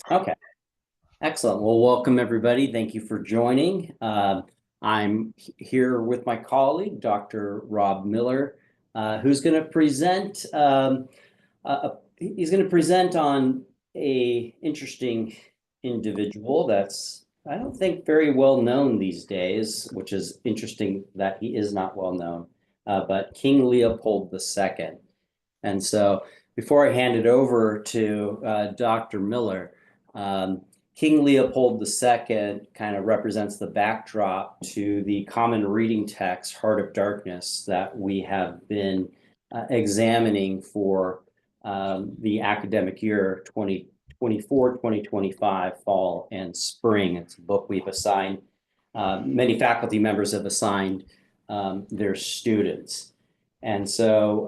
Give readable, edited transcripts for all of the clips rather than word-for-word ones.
Okay, excellent. Well, welcome everybody. Thank you for joining. I'm here with my colleague, Dr. Rob Miller, who's going to present. He's going to present on a interesting individual that's I don't think very well known these days, which is interesting that he is not well known. But King Leopold II. And so before I hand it over to Dr. Miller, um, King Leopold II kind of represents the backdrop to the common reading text, Heart of Darkness, that we have been examining for the academic year 2024-2025, fall and spring. It's a book we've assigned, many faculty members have assigned their students. And so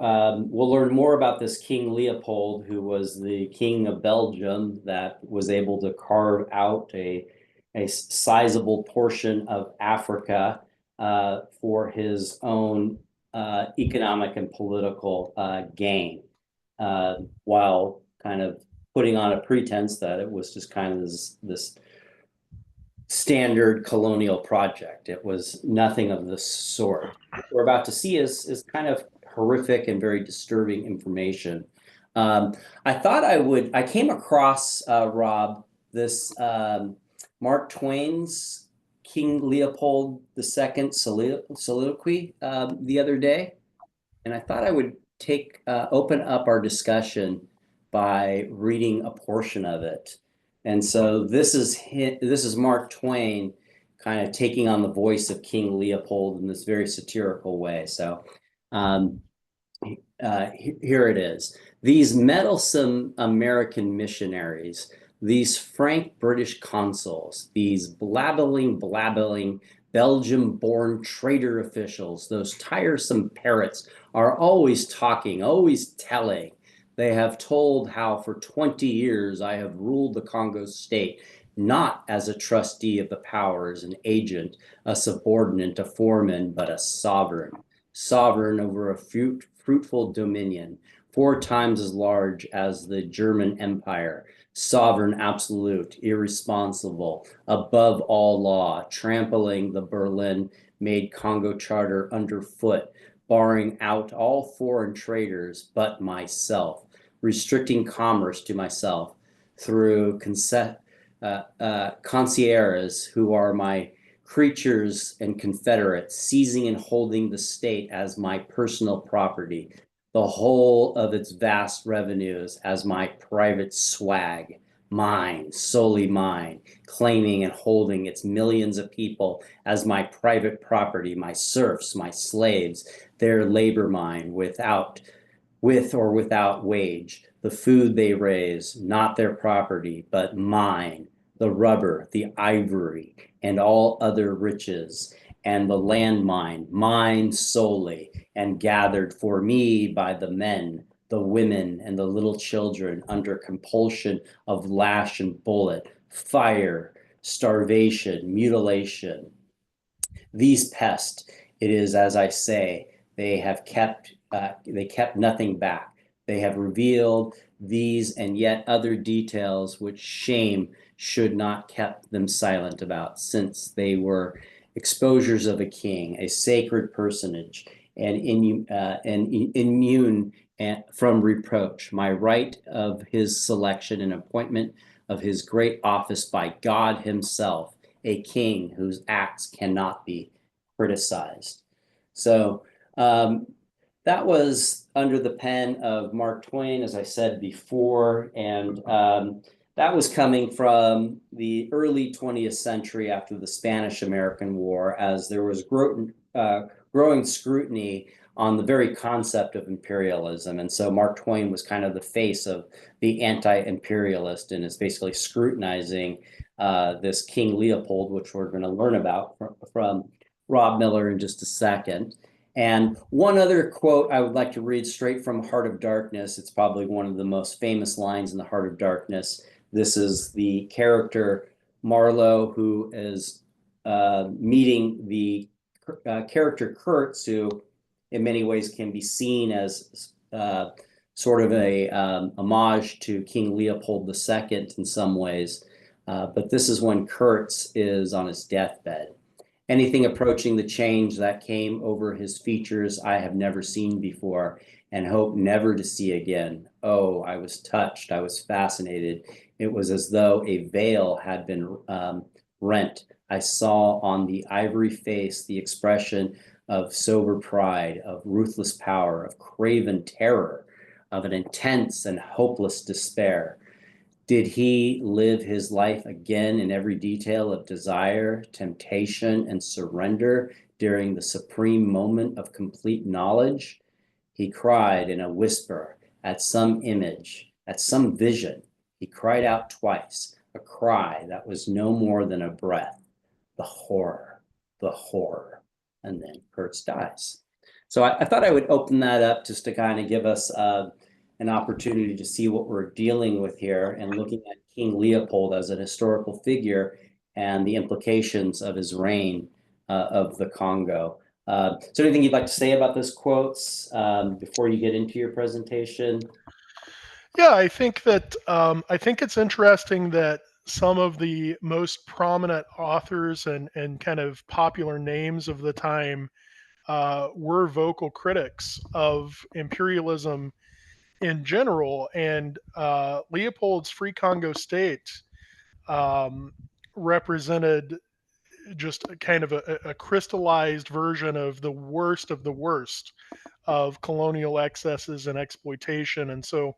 we'll learn more about this King Leopold, who was the king of Belgium that was able to carve out a sizable portion of Africa for his own economic and political gain, while kind of putting on a pretense that it was just kind of this standard colonial project. It was nothing of the sort. What we're about to see is kind of horrific and very disturbing information. Um, I came across, Rob, this Mark Twain's King Leopold II soliloquy the other day, and I thought I would open up our discussion by reading a portion of it. And so this is Mark Twain kind of taking on the voice of King Leopold in this very satirical way. So um, here it is. These meddlesome American missionaries, these frank British consuls, these blabbling Belgium-born traitor officials, those tiresome parrots are always talking, always telling. They have told how for 20 years I have ruled the Congo state, not as a trustee of the powers, an agent, a subordinate, a foreman, but a sovereign over a fruitful dominion, 4 times as large as the German Empire, sovereign absolute, irresponsible, above all law, trampling the Berlin made Congo Charter underfoot, barring out all foreign traders but myself, restricting commerce to myself through concierges who are my creatures and confederates, seizing and holding the state as my personal property, the whole of its vast revenues as my private swag, mine, solely mine, claiming and holding its millions of people as my private property, my serfs, my slaves, their labor mine, with or without wage, the food they raise, not their property, but mine, the rubber, the ivory, and all other riches, and the landmine, mine solely, and gathered for me by the men, the women, and the little children under compulsion of lash and bullet, fire, starvation, mutilation. These pests, it is as I say, they kept nothing back. They have revealed these and yet other details which shame should not kept them silent about, since they were exposures of a king, a sacred personage, and immune from reproach. My right of his selection and appointment of his great office by God himself, a king whose acts cannot be criticized. So um, that was under the pen of Mark Twain, as I said before, and that was coming from the early 20th century after the Spanish-American War, as there was growing scrutiny on the very concept of imperialism. And so Mark Twain was kind of the face of the anti-imperialist and is basically scrutinizing this King Leopold, which we're going to learn about from Rob Miller in just a second. And one other quote I would like to read straight from Heart of Darkness. It's probably one of the most famous lines in the Heart of Darkness. This is the character Marlowe, who is meeting the character Kurtz, who in many ways can be seen as sort of a homage to King Leopold II in some ways. But this is when Kurtz is on his deathbed. Anything approaching the change that came over his features I have never seen before and hope never to see again. Oh, I was touched. I was fascinated. It was as though a veil had been rent. I saw on the ivory face the expression of sober pride, of ruthless power, of craven terror, of an intense and hopeless despair. Did he live his life again in every detail of desire, temptation, and surrender during the supreme moment of complete knowledge? He cried in a whisper at some image, at some vision. He cried out twice, a cry that was no more than a breath. The horror, the horror. And then Kurtz dies. So I thought I would open that up just to kind of give us an opportunity to see what we're dealing with here and looking at King Leopold as an historical figure and the implications of his reign of the Congo. So anything you'd like to say about those quotes before you get into your presentation? Yeah, I think it's interesting that some of the most prominent authors and kind of popular names of the time were vocal critics of imperialism in general, and Leopold's Free Congo state um, represented just a kind of a crystallized version of the worst of colonial excesses and exploitation. And so,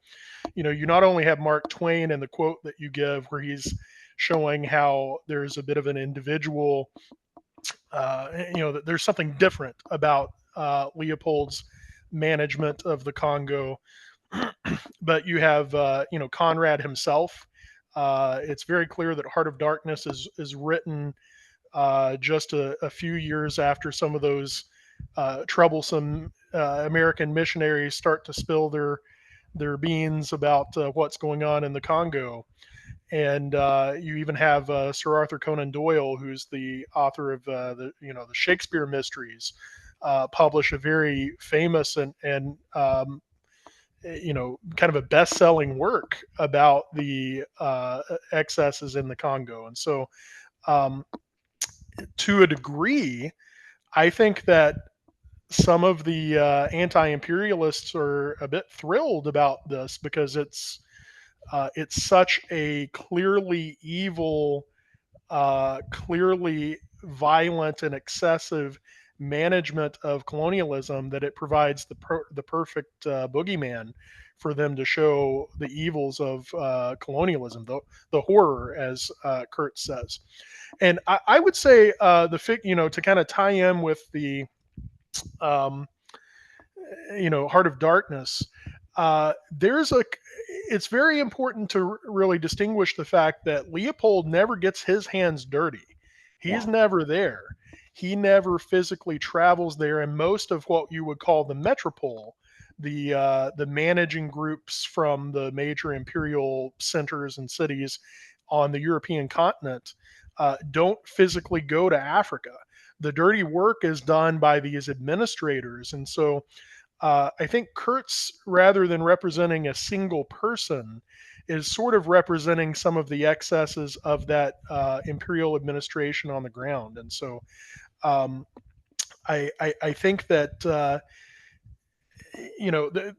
you not only have Mark Twain in the quote that you give, where he's showing how there's a bit of an individual, that there's something different about Leopold's management of the Congo, but you have, Conrad himself. It's very clear that Heart of Darkness is written just a few years after some of those troublesome American missionaries start to spill their beans about what's going on in the Congo. And you even have Sir Arthur Conan Doyle, who's the author of the Shakespeare mysteries, publish a very famous and kind of a best-selling work about the excesses in the Congo. And so, um, to a degree, I think that some of the anti-imperialists are a bit thrilled about this because it's such a clearly evil, clearly violent and excessive management of colonialism that it provides the perfect boogeyman for them to show the evils of colonialism, the horror, as Kurt says. And I would say to kind of tie in with the um, Heart of Darkness, there's a it's very important to really distinguish the fact that Leopold never gets his hands dirty. He's Yeah. never there. He never physically travels there, and most of what you would call the metropole, the managing groups from the major imperial centers and cities on the European continent, don't physically go to Africa. The dirty work is done by these administrators, and so I think Kurtz, rather than representing a single person, is sort of representing some of the excesses of that imperial administration on the ground. And so um, I think that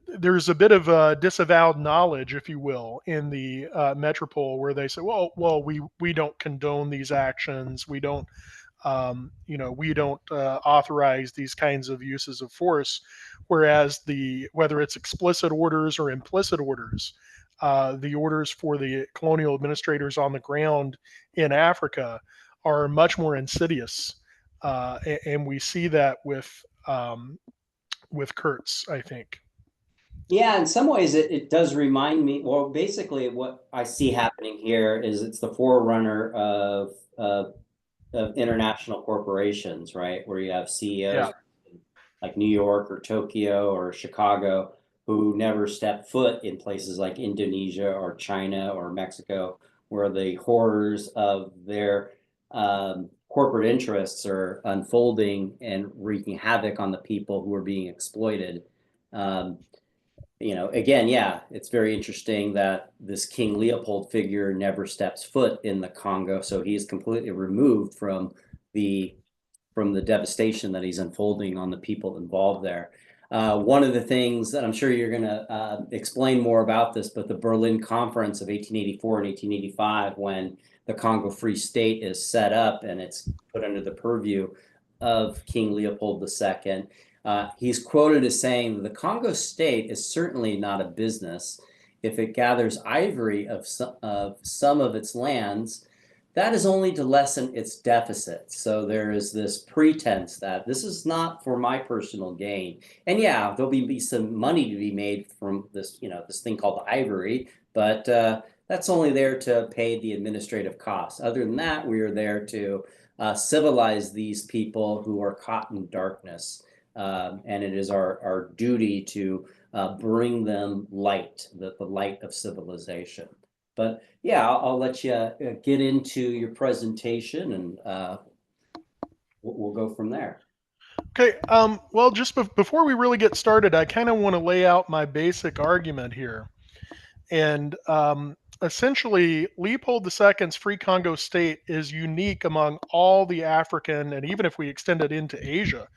there's a bit of disavowed knowledge, if you will, in the metropole, where they say, well, we don't condone these actions. We don't authorize these kinds of uses of force. Whereas whether it's explicit orders or implicit orders, the orders for the colonial administrators on the ground in Africa are much more insidious, and we see that with Kurtz, I think. Yeah, in some ways it does remind me, well, basically what I see happening here is it's the forerunner of international corporations, right? Where you have CEOs Yeah. like New York or Tokyo or Chicago who never step foot in places like Indonesia or China or Mexico, where the horrors of their corporate interests are unfolding and wreaking havoc on the people who are being exploited. Um, again, yeah, it's very interesting that this King Leopold figure never steps foot in the Congo, so he is completely removed the from the devastation that he's unfolding on the people involved there. One of the things that I'm sure you're going to explain more about this, but the Berlin Conference of 1884 and 1885, when the Congo Free State is set up and it's put under the purview of King Leopold II, he's quoted as saying, "The Congo state is certainly not a business. If it gathers ivory of some of its lands, that is only to lessen its deficit." So there is this pretense that this is not for my personal gain. And yeah, there'll be some money to be made from this, this thing called ivory, but that's only there to pay the administrative costs. Other than that, we are there to civilize these people who are caught in darkness. And it is our duty to bring them light, the light of civilization. But yeah, I'll let you get into your presentation, and we'll go from there. Okay. Well, just before we really get started, I kind of want to lay out my basic argument here. And essentially, Leopold II's Free Congo state is unique among all the African, and even if we extend it into Asia,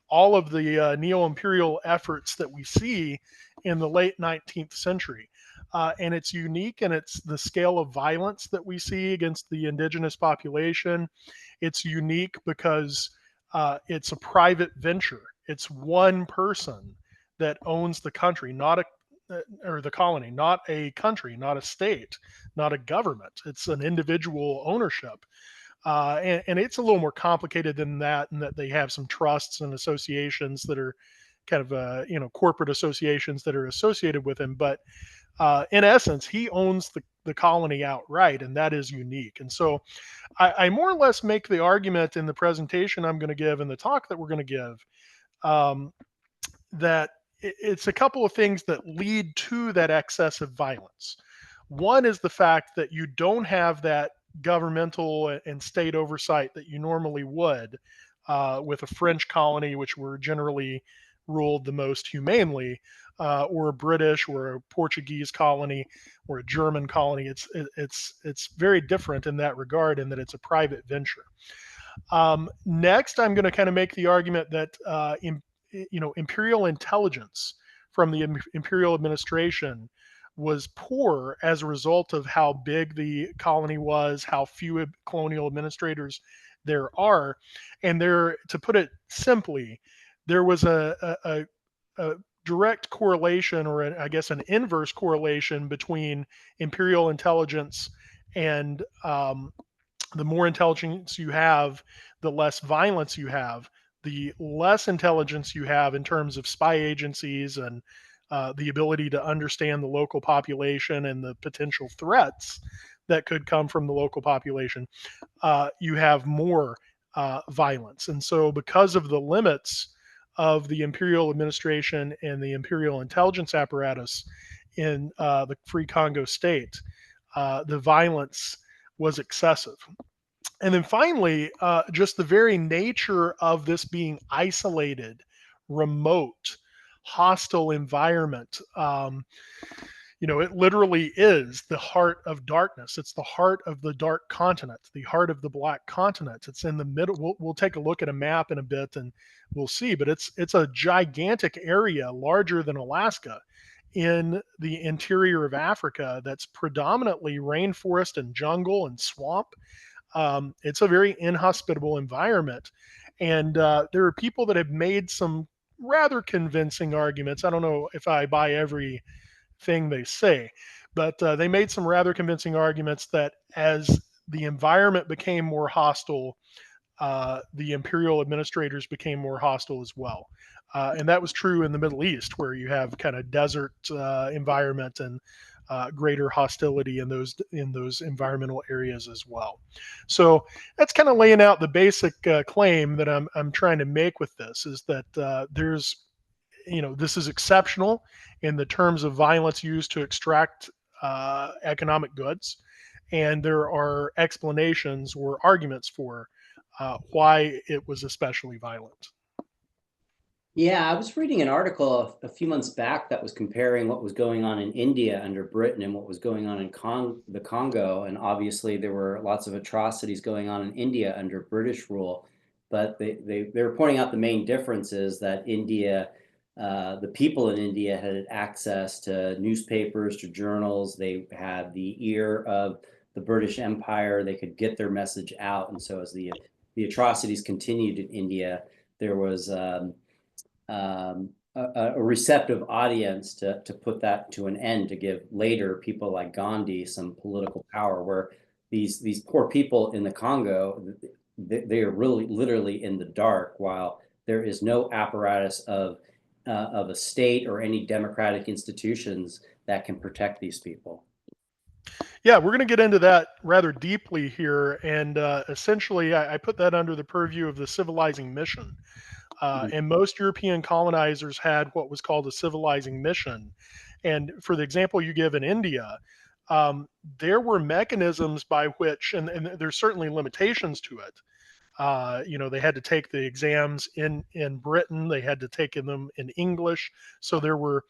all of the neo-imperial efforts that we see in the late 19th century. And it's unique in its the scale of violence that we see against the indigenous population. It's unique because it's a private venture. It's one person that owns the country, not a or the colony, not a country, not a state, not a government. It's an individual ownership. And it's a little more complicated than that, in that they have some trusts and associations that are kind of, corporate associations that are associated with him. But in essence, he owns the colony outright, and that is unique. And so I more or less make the argument in the presentation I'm going to give and the talk that we're going to give, um, that it's a couple of things that lead to that excessive violence. One is the fact that you don't have that governmental and state oversight that you normally would with a French colony, which were generally ruled the most humanely, or a British or a Portuguese colony or a German colony. It's very different in that regard, in that it's a private venture. Next, I'm going to kind of make the argument that imperial intelligence from the imperial administration was poor as a result of how big the colony was, how few colonial administrators there are, and there, to put it simply, there was a direct correlation, or I guess an inverse correlation, between imperial intelligence and the more intelligence you have, the less violence you have. The less intelligence you have in terms of spy agencies and the ability to understand the local population and the potential threats that could come from the local population, you have more violence. And so, because of the limits of the imperial administration and the imperial intelligence apparatus in the Free Congo state, the violence was excessive. And then finally, just the very nature of this being isolated, remote, hostile environment. It literally is the heart of darkness. It's the heart of the dark continent, the heart of the black continent. It's in the middle. We'll take a look at a map in a bit and we'll see, but it's a gigantic area, larger than Alaska, in the interior of Africa, that's predominantly rainforest and jungle and swamp. It's a very inhospitable environment. And there are people that have made some rather convincing arguments. I don't know if I buy everything they say, but they made some rather convincing arguments that as the environment became more hostile, the imperial administrators became more hostile as well. And that was true in the Middle East, where you have kind of desert environment and greater hostility in those environmental areas as well. So that's kind of laying out the basic claim that I'm trying to make with this, is that this is exceptional in the terms of violence used to extract economic goods, and there are explanations or arguments for why it was especially violent. Yeah, I was reading an article a few months back that was comparing what was going on in India under Britain and what was going on in the Congo. And obviously, there were lots of atrocities going on in India under British rule. But they were pointing out the main difference is that India, the people in India had access to newspapers, to journals. They had the ear of the British Empire. They could get their message out. And so, as the atrocities continued in India, there was a receptive audience to put that to an end, to give later people like Gandhi some political power, where these poor people in the Congo, they are really literally in the dark, while there is no apparatus of a state or any democratic institutions that can protect these people. Yeah, we're going to get into that rather deeply here. And essentially, I put that under the purview of the civilizing mission. And most European colonizers had what was called a civilizing mission. And for the example you give in India, um, there were mechanisms by which, and there's certainly limitations to it. They had to take the exams in Britain. They had to take them in English. So there were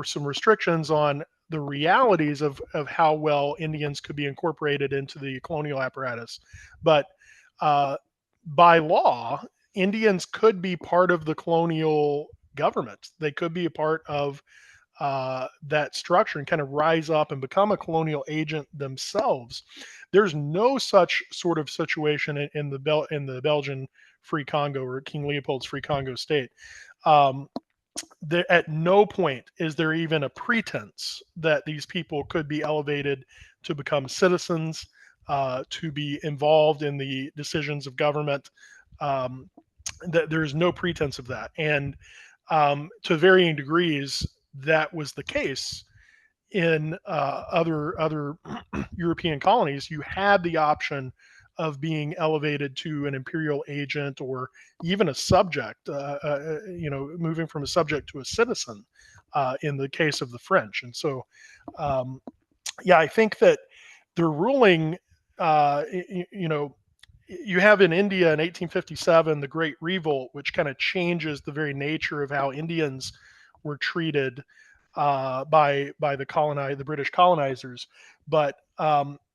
some restrictions on the realities of how well Indians could be incorporated into the colonial apparatus. But uh, by law, Indians could be part of the colonial government. They could be a part of that structure and kind of rise up and become a colonial agent themselves. There's no such sort of situation in the Belgian Free Congo or King Leopold's Free Congo state. Um, at no point is there even a pretense that these people could be elevated to become citizens, to be involved in the decisions of government. Um, that there's no pretense of that, and to varying degrees, that was the case in other European colonies. You had the option of being elevated to an imperial agent or even a subject, moving from a subject to a citizen in the case of the French. And so, um, yeah, I think that the ruling, uh, you know, you have in India in 1857 the Great Revolt, which kind of changes the very nature of how Indians were treated by the British colonizers. But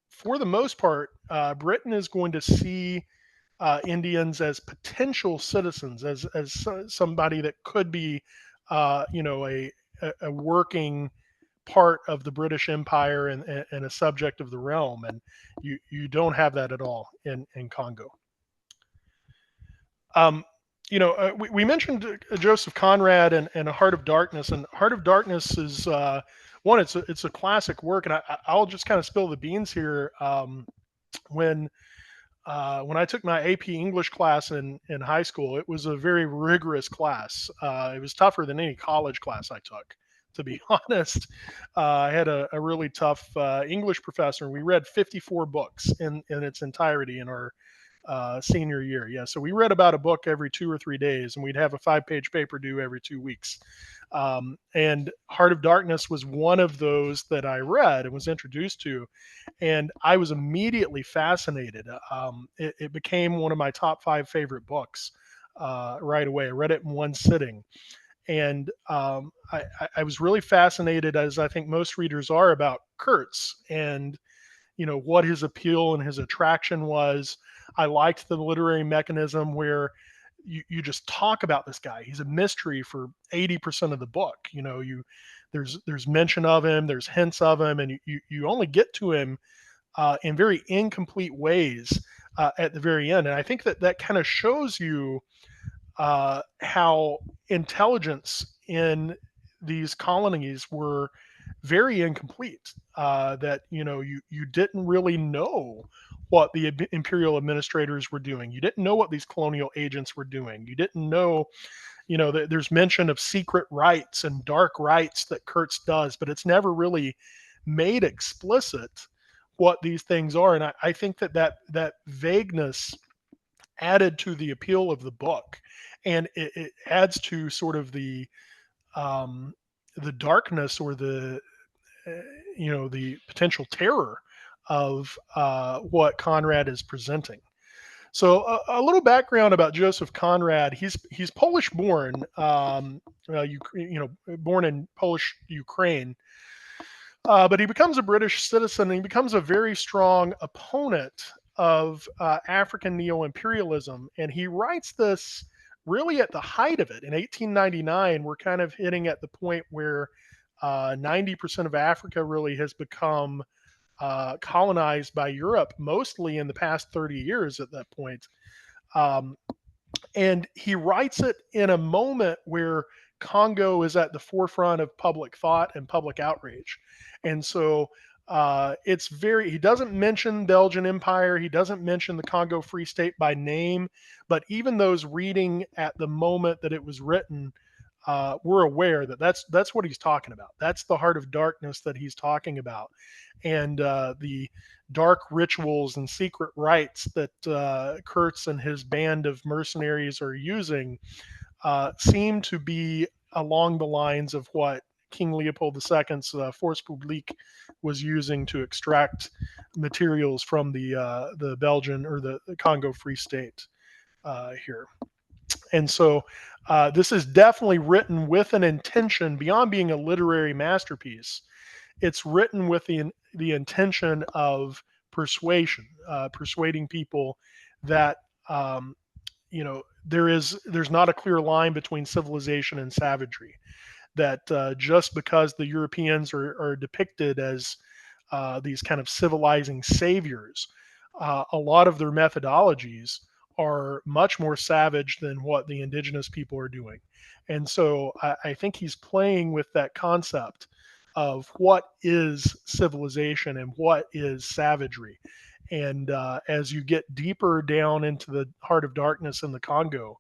for the most part, Britain is going to see Indians as potential citizens, as somebody that could be, a working part of the British Empire and a subject of the realm, and you don't have that at all in Congo. Um, we mentioned Joseph Conrad and A Heart of Darkness, and Heart of Darkness is one. It's a classic work, and I'll just kind of spill the beans here. When when I took my AP English class in high school, it was a very rigorous class. It was tougher than any college class I took, to be honest. I had a really tough English professor, and we read 54 books in its entirety in our senior year. Yeah, so we read about a book every 2 or 3 days, and we'd have a 5-page paper due every 2 weeks. And Heart of Darkness was one of those that I read and was introduced to, and I was immediately fascinated. It became one of my top 5 favorite books right away. I read it in one sitting, and I was really fascinated, as I think most readers are, about Kurtz and what his appeal and his attraction was. I liked the literary mechanism where you just talk about this guy. He's a mystery for 80% of the book. There's mention of him, there's hints of him, and you only get to him in very incomplete ways at the very end. And I think that kind of shows you how intelligence in these colonies were very incomplete. That you didn't really know what the imperial administrators were doing. You didn't know what these colonial agents were doing. You didn't know, that there's mention of secret rites and dark rites that Kurtz does, but it's never really made explicit what these things are. And I think that vagueness added to the appeal of the book, and it adds to sort of um, the darkness or uh, the potential terror of what Conrad is presenting. So a little background about Joseph Conrad. He's Polish born, born in Polish Ukraine, but he becomes a British citizen. And he becomes a very strong opponent of African neo-imperialism, and he writes this really at the height of it in 1899. We're kind of hitting at the point where 90% of Africa really has become colonized by Europe, mostly in the past 30 years at that point. Um, and he writes it in a moment where Congo is at the forefront of public thought and public outrage. And so it's very, he doesn't mention Belgian Empire, he doesn't mention the Congo Free State by name, but even those reading at the moment that it was written, we're aware that that's what he's talking about. That's the heart of darkness that he's talking about, and the dark rituals and secret rites that Kurtz and his band of mercenaries are using seem to be along the lines of what King Leopold II's Force Publique was using to extract materials from the Belgian or the Congo Free State here. And so this is definitely written with an intention beyond being a literary masterpiece. It's written with the intention of persuasion, persuading people that there's not a clear line between civilization and savagery. That just because the Europeans are depicted as these kind of civilizing saviors, a lot of their methodologies are much more savage than what the indigenous people are doing. And so I think he's playing with that concept of what is civilization and what is savagery. And as you get deeper down into the heart of darkness in the Congo,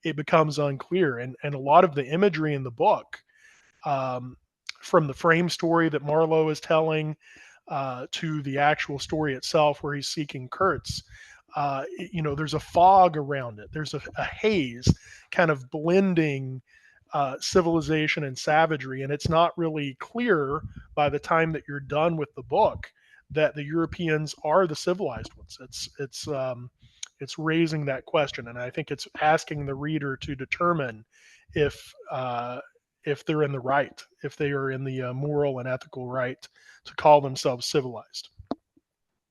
it becomes unclear. And a lot of the imagery in the book, um, from the frame story that Marlowe is telling to the actual story itself, where he's seeking Kurtz, there's a fog around it. There's a haze kind of blending civilization and savagery. And it's not really clear by the time that you're done with the book that the Europeans are the civilized ones. It's raising that question, and I think it's asking the reader to determine if they're in the right, if they are in the moral and ethical right to call themselves civilized.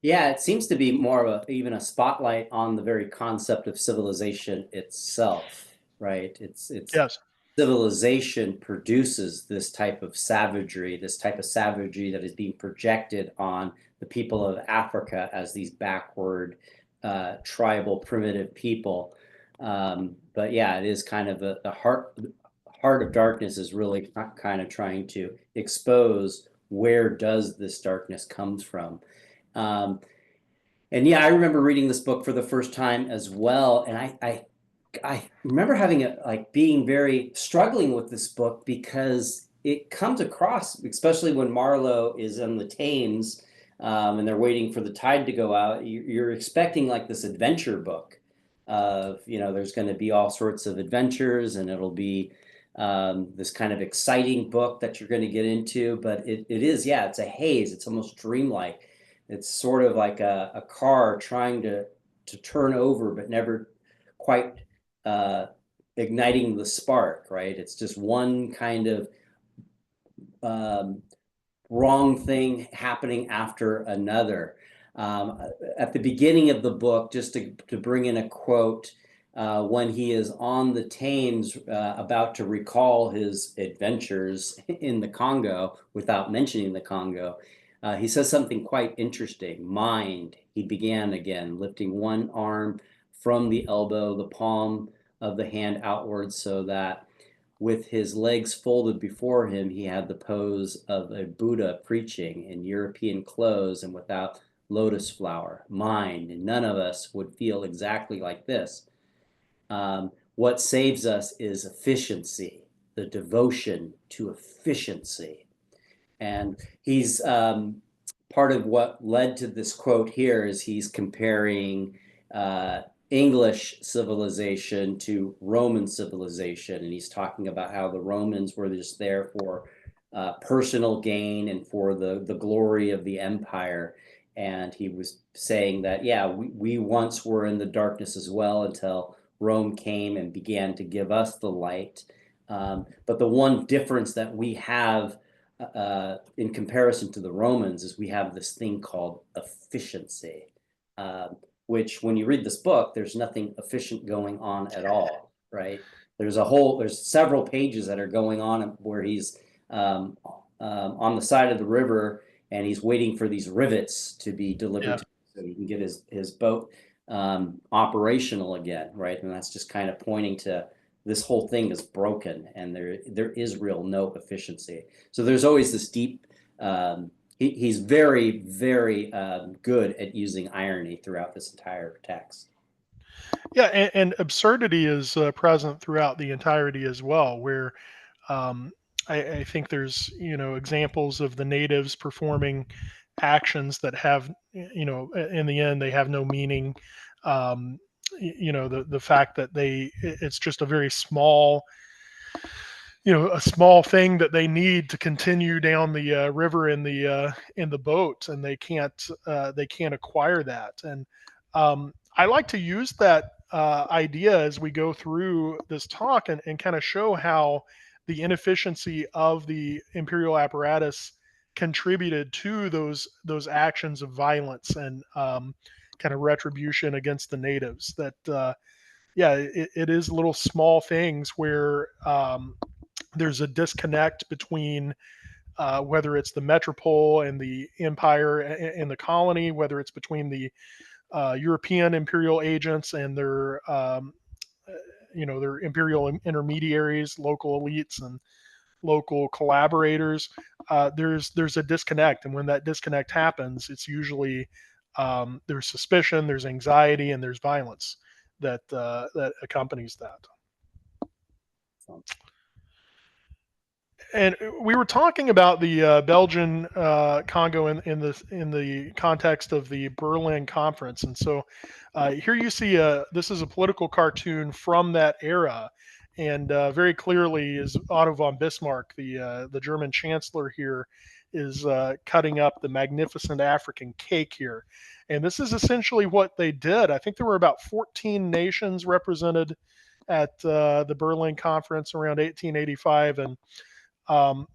Yeah, it seems to be more of even a spotlight on the very concept of civilization itself, right? It's Yes. civilization produces this type of savagery that is being projected on the people of Africa as these backward, tribal, primitive people. But yeah, it is kind of the heart of darkness is really kind of trying to expose where does this darkness comes from. Um, and yeah, I remember reading this book for the first time as well, and I remember having being very struggling with this book because it comes across, especially when Marlowe is in the Thames, and they're waiting for the tide to go out. You're expecting like this adventure book of, there's going to be all sorts of adventures, and it'll be this kind of exciting book that you're going to get into. But it is, yeah, it's a haze. It's almost dreamlike. It's sort of like a car trying to turn over, but never quite uh, igniting the spark, right? It's just one kind of um, wrong thing happening after another. At the beginning of the book, just to bring in a quote, when he is on the Thames about to recall his adventures in the Congo without mentioning the Congo, he says something quite interesting. Mind, he began again, lifting one arm from the elbow, the palm of the hand outwards, so that with his legs folded before him, he had the pose of a Buddha preaching in European clothes and without lotus flower. Mind, and none of us would feel exactly like this. What saves us is efficiency, the devotion to efficiency. And he's part of what led to this quote here is he's comparing English civilization to Roman civilization. And he's talking about how the Romans were just there for personal gain and for the glory of the empire. And he was saying that, yeah, we once were in the darkness as well until Rome came and began to give us the light. But the one difference that we have in comparison to the Romans is we have this thing called efficiency, which when you read this book, there's nothing efficient going on at all, right? There's several pages that are going on where he's on the side of the river and he's waiting for these rivets to be delivered Yeah. to him so he can get his boat operational again, right? And that's just kind of pointing to this whole thing is broken and there is real no efficiency. So there's always this deep. He's very, very good at using irony throughout this entire text. Yeah, and absurdity is present throughout the entirety as well, where um, I think there's examples of the natives performing actions that have in the end they have no meaning. Um, the fact that it's just a very small a small thing that they need to continue down the river in the boat, and they can't acquire that. And I like to use that idea as we go through this talk and kind of show how the inefficiency of the imperial apparatus contributed to those actions of violence and kind of retribution against the natives. That yeah, it is little small things where there's a disconnect between whether it's the metropole and the empire and the colony, whether it's between the European imperial agents and their imperial intermediaries, local elites, and local collaborators. There's a disconnect, and when that disconnect happens, it's usually there's suspicion, there's anxiety, and there's violence that accompanies that. So, And we were talking about the Belgian Congo in the context of the Berlin Conference, and so here you see this is a political cartoon from that era, and very clearly is Otto von Bismarck, the German Chancellor here, is cutting up the magnificent African cake here, and this is essentially what they did. I think there were about 14 nations represented at the Berlin Conference around 1885, and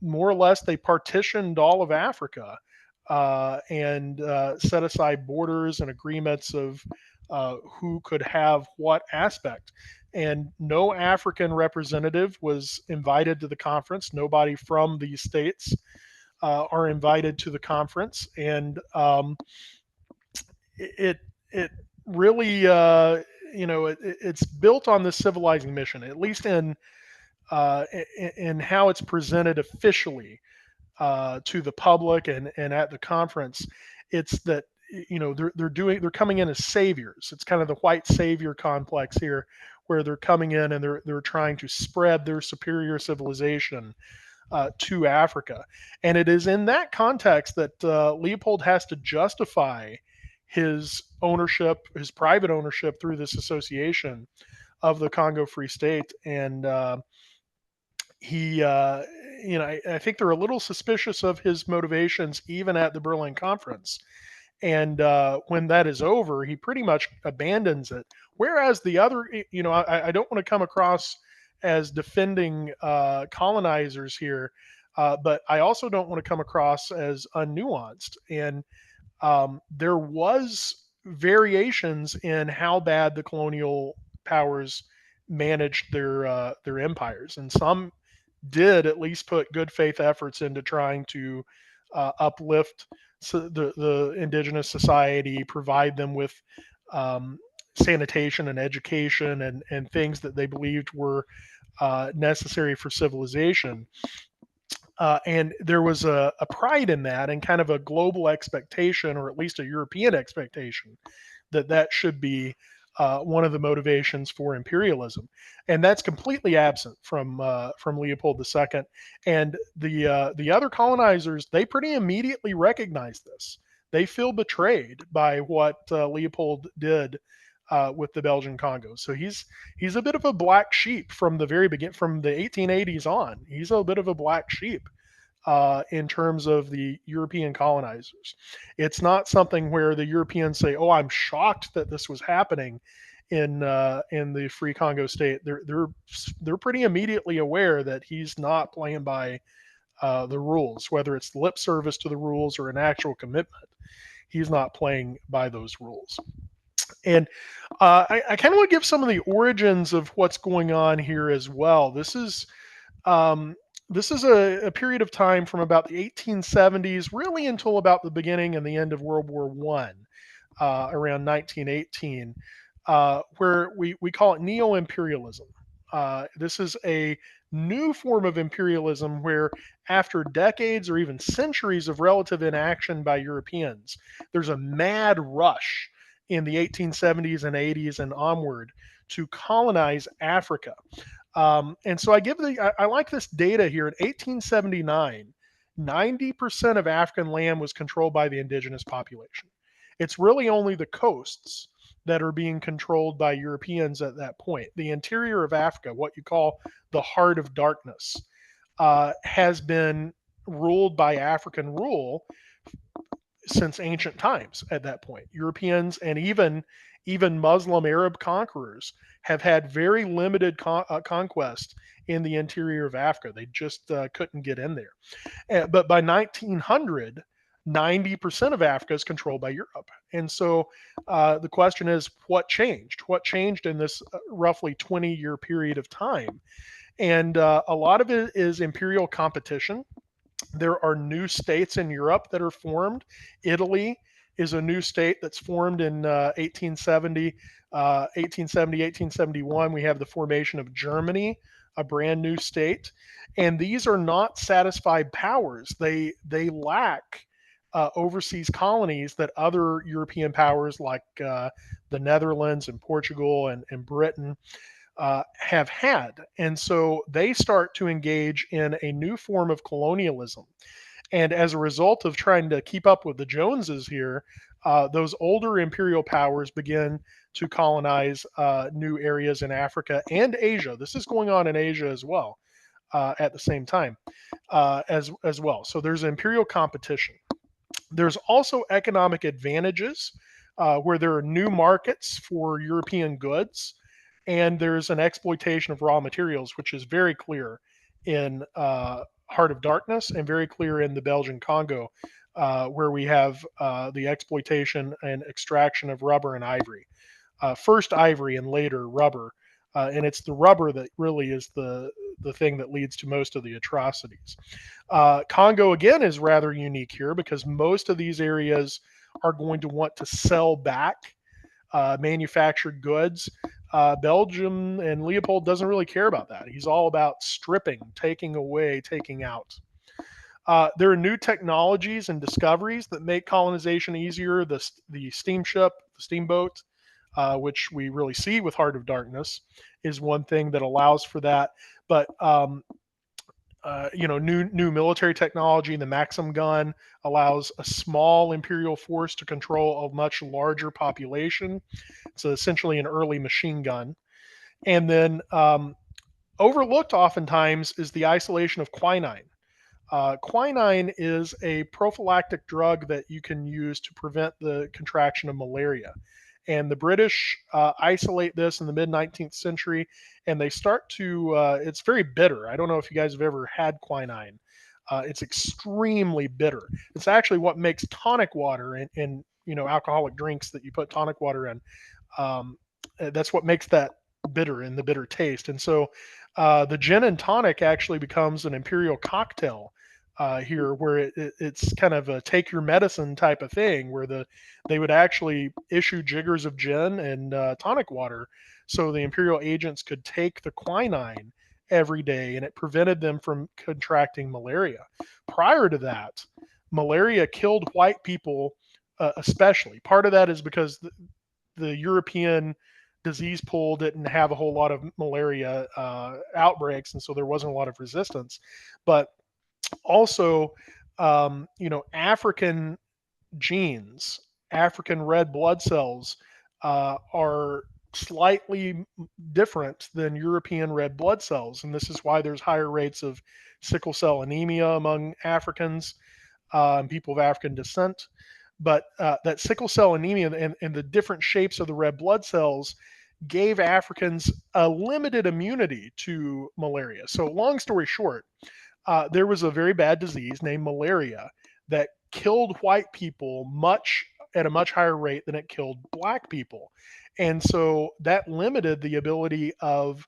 more or less they partitioned all of Africa and set aside borders and agreements of who could have what aspect. And no African representative was invited to the conference. Nobody from the states are invited to the conference, and it really it's built on this civilizing mission, at least in how it's presented officially to the public and at the conference. It's that they're coming in as saviors. It's kind of the white savior complex here, where they're coming in and they're trying to spread their superior civilization to Africa. And it is in that context that Leopold has to justify his ownership, his private ownership through this association of the Congo Free State. And he I think they're a little suspicious of his motivations even at the Berlin Conference, and when that is over he pretty much abandons it, whereas the other, I don't want to come across as defending colonizers here, but I also don't want to come across as unnuanced. And there was variations in how bad the colonial powers managed their empires, and some did at least put good faith efforts into trying to uplift the indigenous society, provide them with sanitation and education and things that they believed were necessary for civilization. And there was a pride in that and kind of a global expectation, or at least a European expectation, that should be one of the motivations for imperialism, and that's completely absent from Leopold II. And the other colonizers, they pretty immediately recognize this. They feel betrayed by what Leopold did with the Belgian Congo. So he's a bit of a black sheep from the very beginning, from the 1880s on. He's a bit of a black sheep in terms of the European colonizers. It's not something where the Europeans say, "Oh, I'm shocked that this was happening in the Free Congo state." They're pretty immediately aware that he's not playing by the rules, whether it's lip service to the rules or an actual commitment. He's not playing by those rules. And I kind of want to give some of the origins of what's going on here as well. Um, this is a period of time from about the 1870s, really until about the beginning and the end of World War One, around 1918, where we call it neo-imperialism. This is a new form of imperialism where, after decades or even centuries of relative inaction by Europeans, there's a mad rush in the 1870s and 80s and onward to colonize Africa. And so I like this data here. In 1879, 90% of African land was controlled by the indigenous population. It's really only the coasts that are being controlled by Europeans at that point. The interior of Africa, what you call the heart of darkness, has been ruled by African rule since ancient times at that point. Europeans and even Muslim Arab conquerors have had very limited conquest in the interior of Africa. They just couldn't get in there. But by 1900, 90% of Africa is controlled by Europe. And so the question is, what changed? What changed in this roughly 20-year period of time? And a lot of it is imperial competition. There are new states in Europe that are formed. Italy is a new state that's formed in 1871. We have the formation of Germany, a brand new state. And these are not satisfied powers. They lack overseas colonies that other European powers like the Netherlands and Portugal and Britain have had. And so they start to engage in a new form of colonialism. And as a result of trying to keep up with the Joneses here, those older imperial powers begin to colonize new areas in Africa and Asia. This is going on in Asia as well at the same time as well. So there's imperial competition. There's also economic advantages where there are new markets for European goods, and there's an exploitation of raw materials, which is very clear in Heart of Darkness and very clear in the Belgian Congo, where we have the exploitation and extraction of rubber and ivory. First ivory and later rubber. And it's the rubber that really is the thing that leads to most of the atrocities. Congo, again, is rather unique here because most of these areas are going to want to sell back manufactured goods. Belgium and Leopold doesn't really care about that. He's all about stripping, taking away, taking out. There are new technologies and discoveries that make colonization easier. The steamship, the steamboat, which we really see with Heart of Darkness, is one thing that allows for that. But new military technology. The Maxim gun allows a small imperial force to control a much larger population. So essentially an early machine gun. And then overlooked oftentimes is the isolation of quinine. Quinine is a prophylactic drug that you can use to prevent the contraction of malaria. And the British isolate this in the mid 19th century, and they start to, it's very bitter. I don't know if you guys have ever had quinine. It's extremely bitter. It's actually what makes tonic water in alcoholic drinks that you put tonic water in. That's what makes that bitter and the bitter taste. And so the gin and tonic actually becomes an imperial cocktail here, where it's kind of a take your medicine type of thing, where they would actually issue jiggers of gin and tonic water, so the imperial agents could take the quinine every day, and it prevented them from contracting malaria. Prior to that, malaria killed white people, especially. Part of that is because the European disease pool didn't have a whole lot of malaria outbreaks, and so there wasn't a lot of resistance. But also, African genes, African red blood cells are slightly different than European red blood cells, and this is why there's higher rates of sickle cell anemia among Africans and people of African descent. But that sickle cell anemia and the different shapes of the red blood cells gave Africans a limited immunity to malaria. So, long story short, there was a very bad disease named malaria that killed white people much at a much higher rate than it killed black people, and so that limited the ability of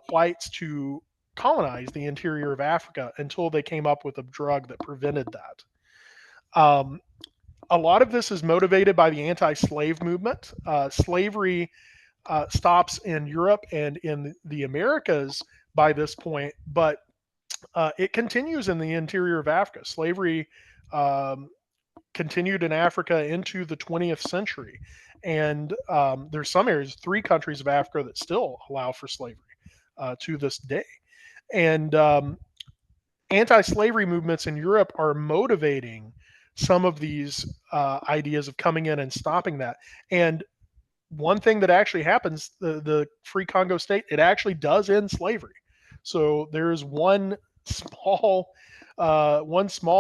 whites to colonize the interior of Africa until they came up with a drug that prevented that. A lot of this is motivated by the anti-slave movement. Slavery stops in Europe and in the Americas by this point, but it continues in the interior of Africa. Slavery um, continued in Africa into the 20th century. And there's some areas, 3 countries of Africa that still allow for slavery to this day. And anti-slavery movements in Europe are motivating some of these ideas of coming in and stopping that. And one thing that actually happens, the Free Congo state, it actually does end slavery. So there's one small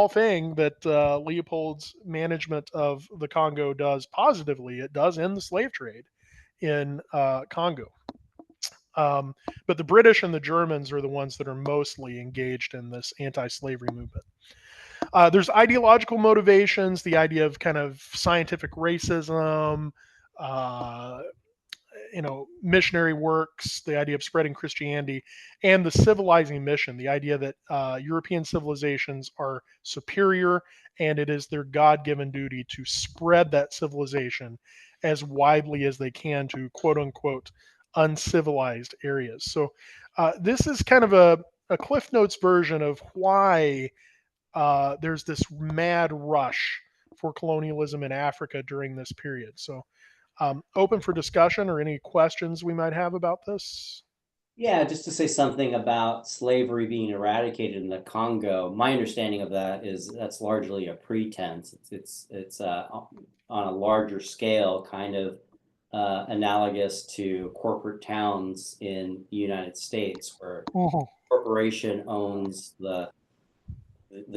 thing that Leopold's management of the Congo does positively. It does end the slave trade in Congo. But the British and the Germans are the ones that are mostly engaged in this anti-slavery movement. There's ideological motivations, the idea of kind of scientific racism, uh, missionary works, the idea of spreading Christianity, and the civilizing mission, the idea that European civilizations are superior and it is their God-given duty to spread that civilization as widely as they can to quote unquote uncivilized areas. So this is kind of a Cliff Notes version of why there's this mad rush for colonialism in Africa during this period. So open for discussion or any questions we might have about this. Yeah, just to say something about slavery being eradicated in the Congo. My understanding of that is that's largely a pretense. It's on a larger scale, kind of analogous to corporate towns in the United States, where Mhm. corporation owns the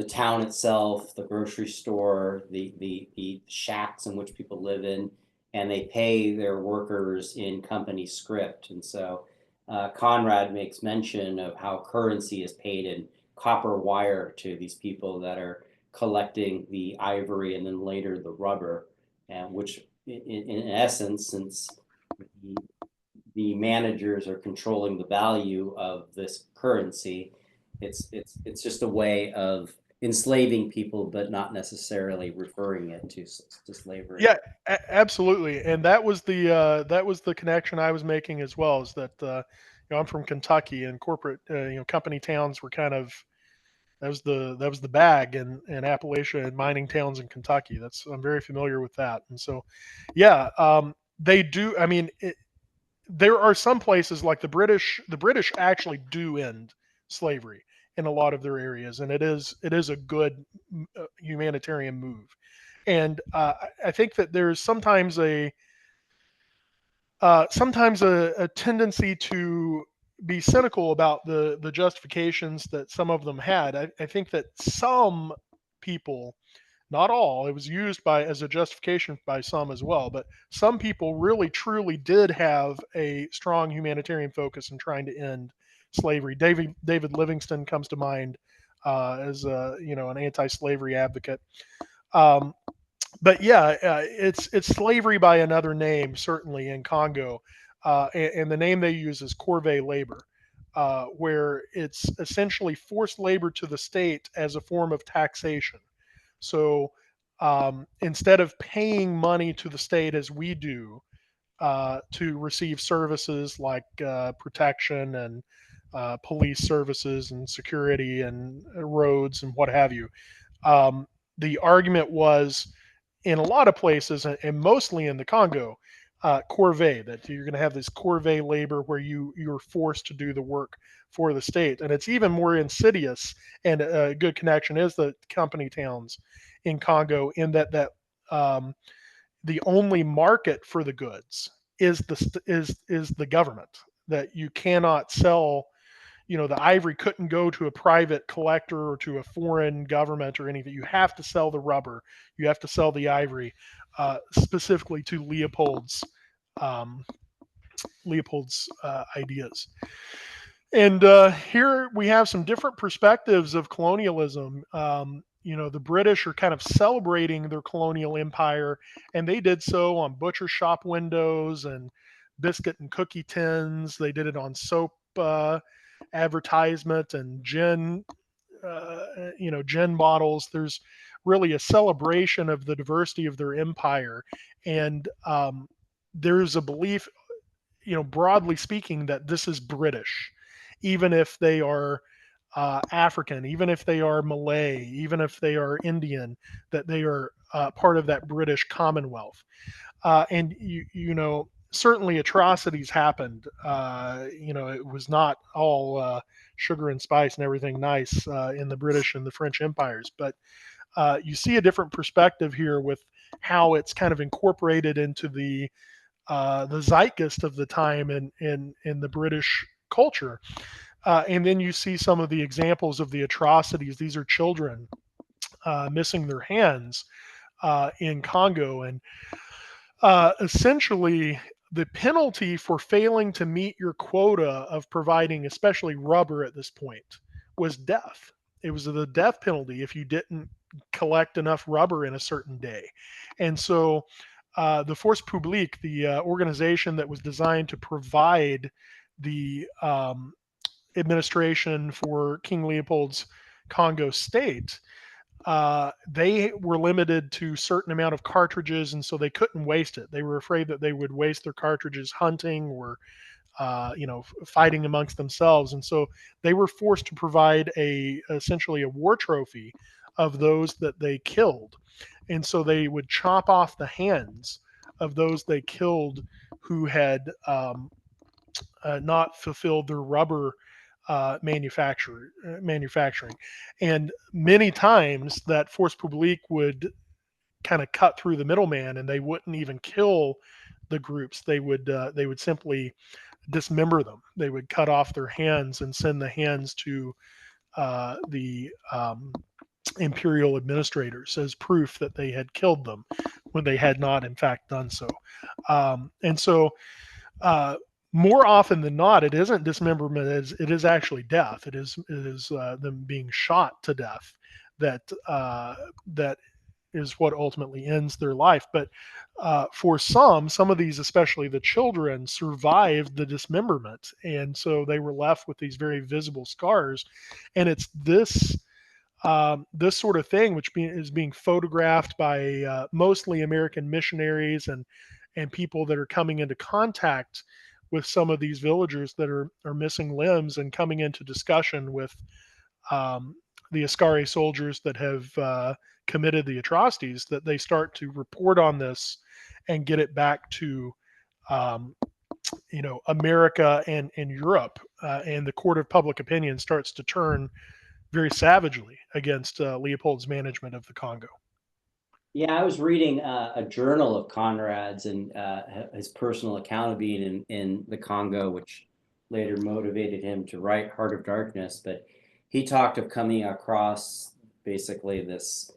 town itself, the grocery store, the shacks in which people live in, and they pay their workers in company script. And so Conrad makes mention of how currency is paid in copper wire to these people that are collecting the ivory and then later the rubber, and which in essence, since the, the managers are controlling the value of this currency, it's just a way of enslaving people, but not necessarily referring it to slavery. Yeah, absolutely. And that was the connection I was making as well. Is that I'm from Kentucky, and corporate company towns were kind of that was the bag in Appalachia and mining towns in Kentucky. I'm very familiar with that. And so, yeah, they do. I mean, there are some places like the British. The British actually do end slavery in a lot of their areas, and it is a good humanitarian move. And I think that there's sometimes a tendency to be cynical about the justifications that some of them had. I think that some people, not all, it was used as a justification by some as well, but some people really truly did have a strong humanitarian focus in trying to end slavery. David Livingston comes to mind as an anti-slavery advocate. Um, but yeah, it's slavery by another name, certainly in Congo, and the name they use is corvée labor, where it's essentially forced labor to the state as a form of taxation. So instead of paying money to the state as we do to receive services like protection and police services and security and roads and what have you, the argument was in a lot of places, and mostly in the Congo, corvée, that you're going to have this corvée labor where you're forced to do the work for the state. And it's even more insidious, and a good connection is the company towns in Congo, in that um, the only market for the goods is the government, that you cannot sell. The ivory couldn't go to a private collector or to a foreign government or anything. You have to sell the rubber. You have to sell the ivory, specifically to um, Leopold's ideas. And here we have some different perspectives of colonialism. The British are kind of celebrating their colonial empire, and they did so on butcher shop windows and biscuit and cookie tins. They did it on soap advertisement and gin bottles. There's really a celebration of the diversity of their empire, and there's a belief, broadly speaking, that this is British, even if they are African, even if they are Malay, even if they are Indian, that they are part of that British Commonwealth. And certainly atrocities happened. It was not all sugar and spice and everything nice in the British and the French empires, but you see a different perspective here with how it's kind of incorporated into the zeitgeist of the time in the British culture. And then you see some of the examples of the atrocities. These are children missing their hands in Congo. And essentially, the penalty for failing to meet your quota of providing, especially rubber at this point, was death. It was the death penalty if you didn't collect enough rubber in a certain day. And so the Force Publique, the organization that was designed to provide the administration for King Leopold's Congo state, they were limited to a certain amount of cartridges, and so they couldn't waste it. They were afraid that they would waste their cartridges hunting or fighting amongst themselves, and so they were forced to provide essentially a war trophy of those that they killed. And so they would chop off the hands of those they killed who had not fulfilled their rubber manufacturing. And many times that Force Publique would kind of cut through the middleman, and they wouldn't even kill the groups. They would simply dismember them. They would cut off their hands and send the hands to the imperial administrators as proof that they had killed them when they had not, in fact, done so. And so, more often than not, it isn't dismemberment; it is actually death. It is them being shot to death that is what ultimately ends their life. But for some of these, especially the children, survived the dismemberment, and so they were left with these very visible scars. And it's this sort of thing which is being photographed by mostly American missionaries and people that are coming into contact with some of these villagers that are missing limbs, and coming into discussion with the Askari soldiers that have committed the atrocities, that they start to report on this and get it back to America and Europe, and the court of public opinion starts to turn very savagely against Leopold's management of the Congo. Yeah, I was reading a journal of Conrad's and his personal account of being in the Congo, which later motivated him to write Heart of Darkness. But he talked of coming across basically this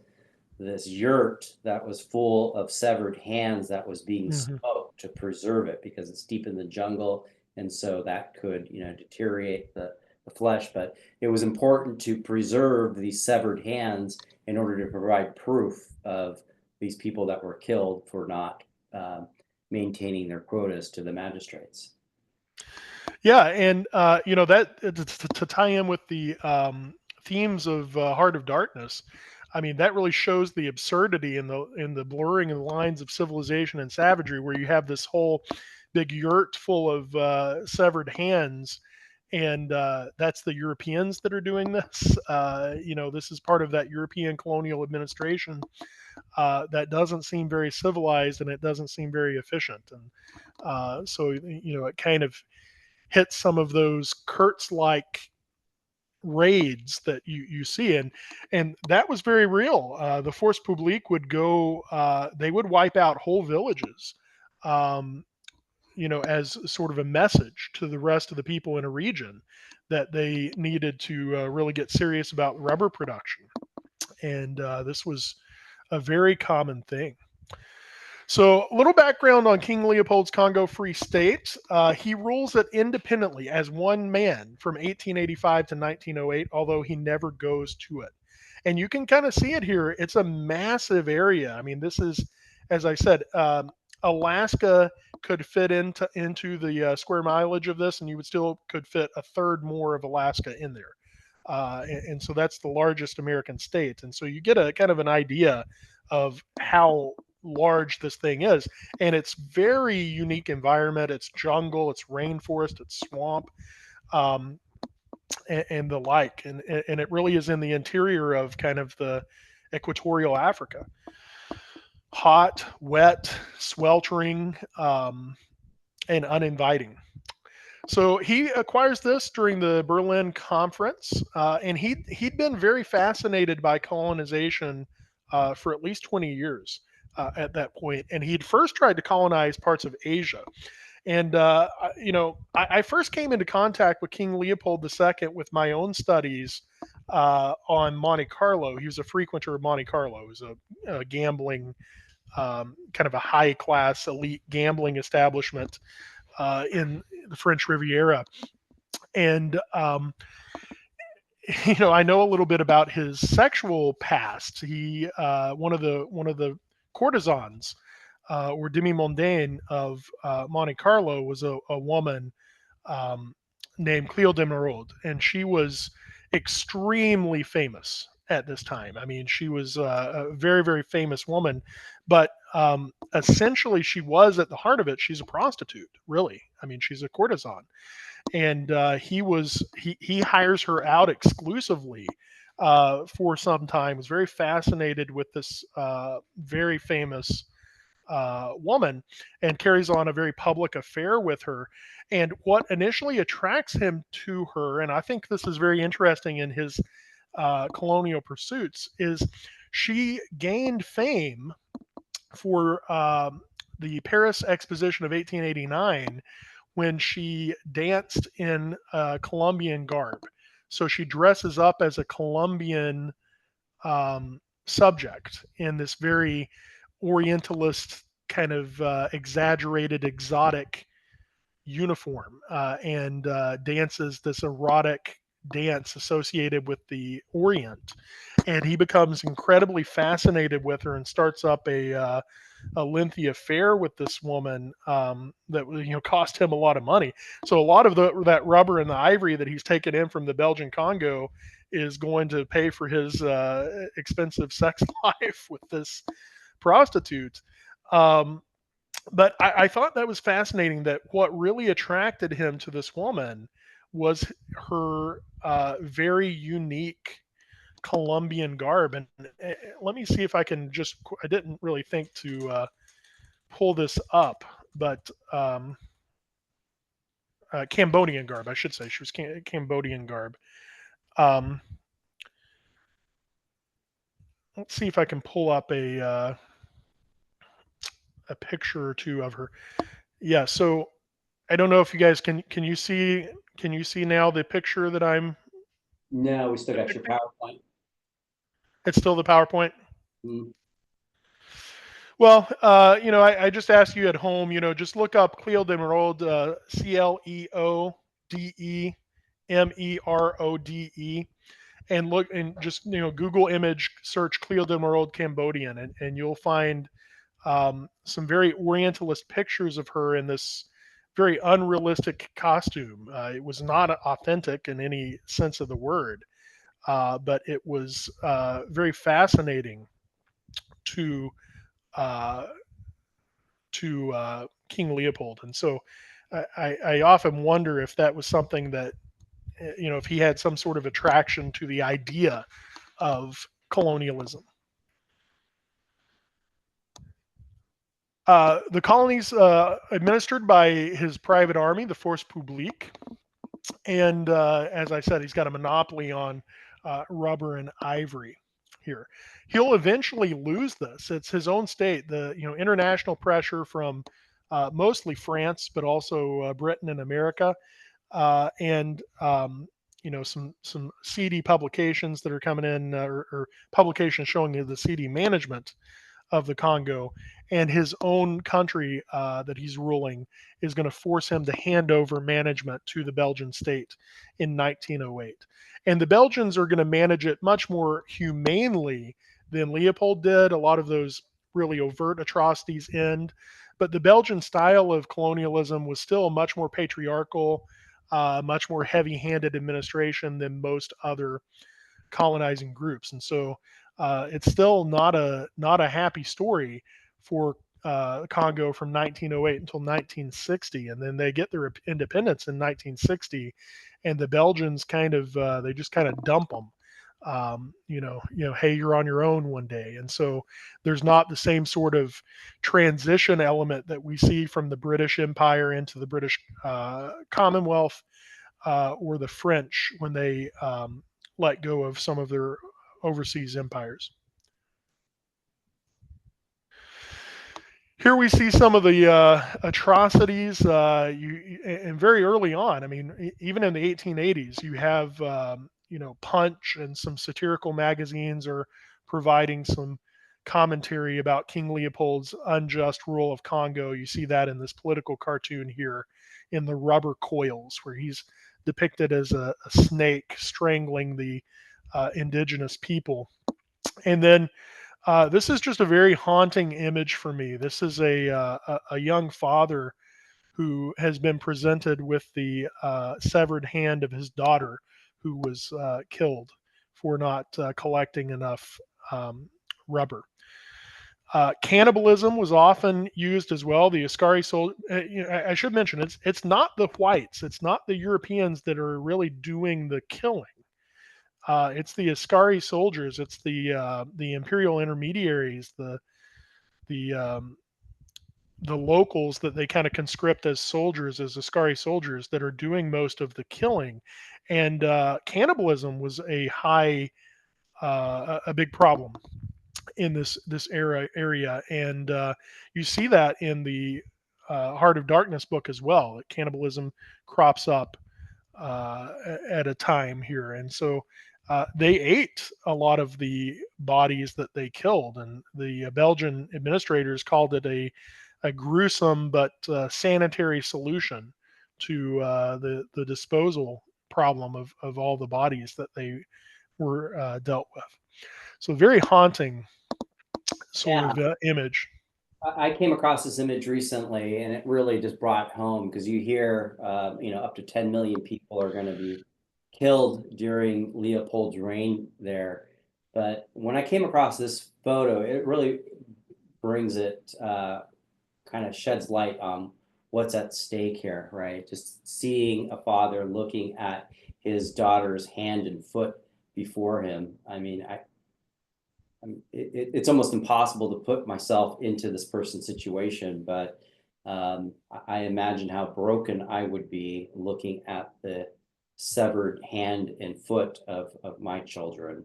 yurt that was full of severed hands that was being smoked to preserve it, because it's deep in the jungle, and so that could deteriorate the flesh. But it was important to preserve these severed hands in order to provide proof of these people that were killed for not maintaining their quotas to the magistrates. Yeah, and that to tie in with the themes of Heart of Darkness. I mean, that really shows the absurdity in the blurring of the lines of civilization and savagery, where you have this whole big yurt full of severed hands, and that's the Europeans that are doing this. This is part of that European colonial administration that doesn't seem very civilized, and it doesn't seem very efficient. And so it kind of hits some of those Kurtz-like raids that you see, and that was very real. The Force Publique would go; they would wipe out whole villages. Um, as sort of a message to the rest of the people in a region that they needed to really get serious about rubber production. And this was a very common thing. So, a little background on King Leopold's Congo Free State. He rules it independently as one man from 1885 to 1908, although he never goes to it. And you can kind of see it here. It's a massive area. I mean, this is, as I said, Alaska could fit into the square mileage of this, and you would still could fit a third more of Alaska in there. And so that's the largest American state. And so you get a kind of an idea of how large this thing is. And it's very unique environment. It's jungle, it's rainforest, it's swamp, um, and the like. And it really is in the interior of kind of the equatorial Africa. Hot, wet, sweltering, and uninviting. So he acquires this during the Berlin Conference, and he'd been very fascinated by colonization for at least 20 years at that point. And he'd first tried to colonize parts of Asia. And I first came into contact with King Leopold II with my own studies on Monte Carlo. He was a frequenter of Monte Carlo. It was a gambling, kind of a high class elite gambling establishment in the French Riviera. And I know a little bit about his sexual past. He one of the courtesans or demi-mondaine of Monte Carlo was a woman um, named Cleo de Merode, and she was extremely famous at this time. I mean, she was a very, very famous woman, but essentially, she was at the heart of it. She's a prostitute, really. I mean, she's a courtesan, and he hires her out exclusively for some time. Was very fascinated with this very famous woman and carries on a very public affair with her. And what initially attracts him to her, and I think this is very interesting in his colonial pursuits, is she gained fame for the Paris Exposition of 1889 when she danced in Colombian garb. So she dresses up as a Colombian subject in this very Orientalist kind of exaggerated, exotic uniform and dances this erotic dance associated with the Orient. And he becomes incredibly fascinated with her and starts up a lengthy affair with this woman that cost him a lot of money. So a lot of that rubber and the ivory that he's taken in from the Belgian Congo is going to pay for his expensive sex life with this prostitute. But I thought that was fascinating, that what really attracted him to this woman was her very unique Colombian garb. And let me see if I can I didn't really think to pull this up, but Cambodian garb, I should say. She was Cambodian garb. Let's see if I can pull up a picture or two of her. Yeah, so I don't know if you guys can you see now the picture that I'm No, we still got your PowerPoint. It's still the PowerPoint. Mm. Well, I just asked you at home, just look up Cleo de Merode, CleoDemerode, and look and just Google image search Cleo de Merode Cambodian, and you'll find some very Orientalist pictures of her in this very unrealistic costume. It was not authentic in any sense of the word, but it was very fascinating to King Leopold. And so I often wonder if that was something that, if he had some sort of attraction to the idea of colonialism. The colonies administered by his private army, the Force Publique, and as I said, he's got a monopoly on rubber and ivory here. He'll eventually lose this. It's his own state. The international pressure from mostly France, but also Britain and America, and some seedy publications that are coming in, or publications showing the seedy management of the Congo, and his own country that he's ruling is going to force him to hand over management to the Belgian state in 1908. And the Belgians are going to manage it much more humanely than Leopold did. A lot of those really overt atrocities end, but the Belgian style of colonialism was still much more patriarchal, much more heavy-handed administration than most other colonizing groups, and so it's still not a happy story for Congo from 1908 until 1960, and then they get their independence in 1960, and the Belgians they just kind of dump them. Hey, you're on your own one day, and so there's not the same sort of transition element that we see from the British Empire into the British Commonwealth, or the French when they let go of some of their overseas empires. Here we see some of the atrocities, and very early on. I mean, even in the 1880s, you have Punch and some satirical magazines are providing some commentary about King Leopold's unjust rule of Congo. You see that in this political cartoon here in the rubber coils, where he's depicted as a snake strangling the indigenous people. And then this is just a very haunting image for me. This is a young father who has been presented with the severed hand of his daughter, who was killed for not collecting enough rubber. Cannibalism was often used as well. The Askari soldier. I should mention it's not the whites, it's not the Europeans that are really doing the killing. It's the Askari soldiers. It's the imperial intermediaries, the um, the locals that they kind of conscript as soldiers, as Askari soldiers, that are doing most of the killing. And cannibalism was a big problem in this area, and you see that in the Heart of Darkness book as well. That cannibalism crops up at a time here, and so they ate a lot of the bodies that they killed, and the Belgian administrators called it a gruesome but sanitary solution to the disposal problem of all the bodies that they were dealt with. So very haunting sort Yeah, of image. I came across this image recently, and it really just brought home because you hear, up to 10 million people are going to be killed during Leopold's reign there. But when I came across this photo, it really brings it, kind of sheds light on what's at stake here, right? Just seeing a father looking at his daughter's hand and foot before him. I mean, it's almost impossible to put myself into this person's situation, but I imagine how broken I would be looking at the severed hand and foot of my children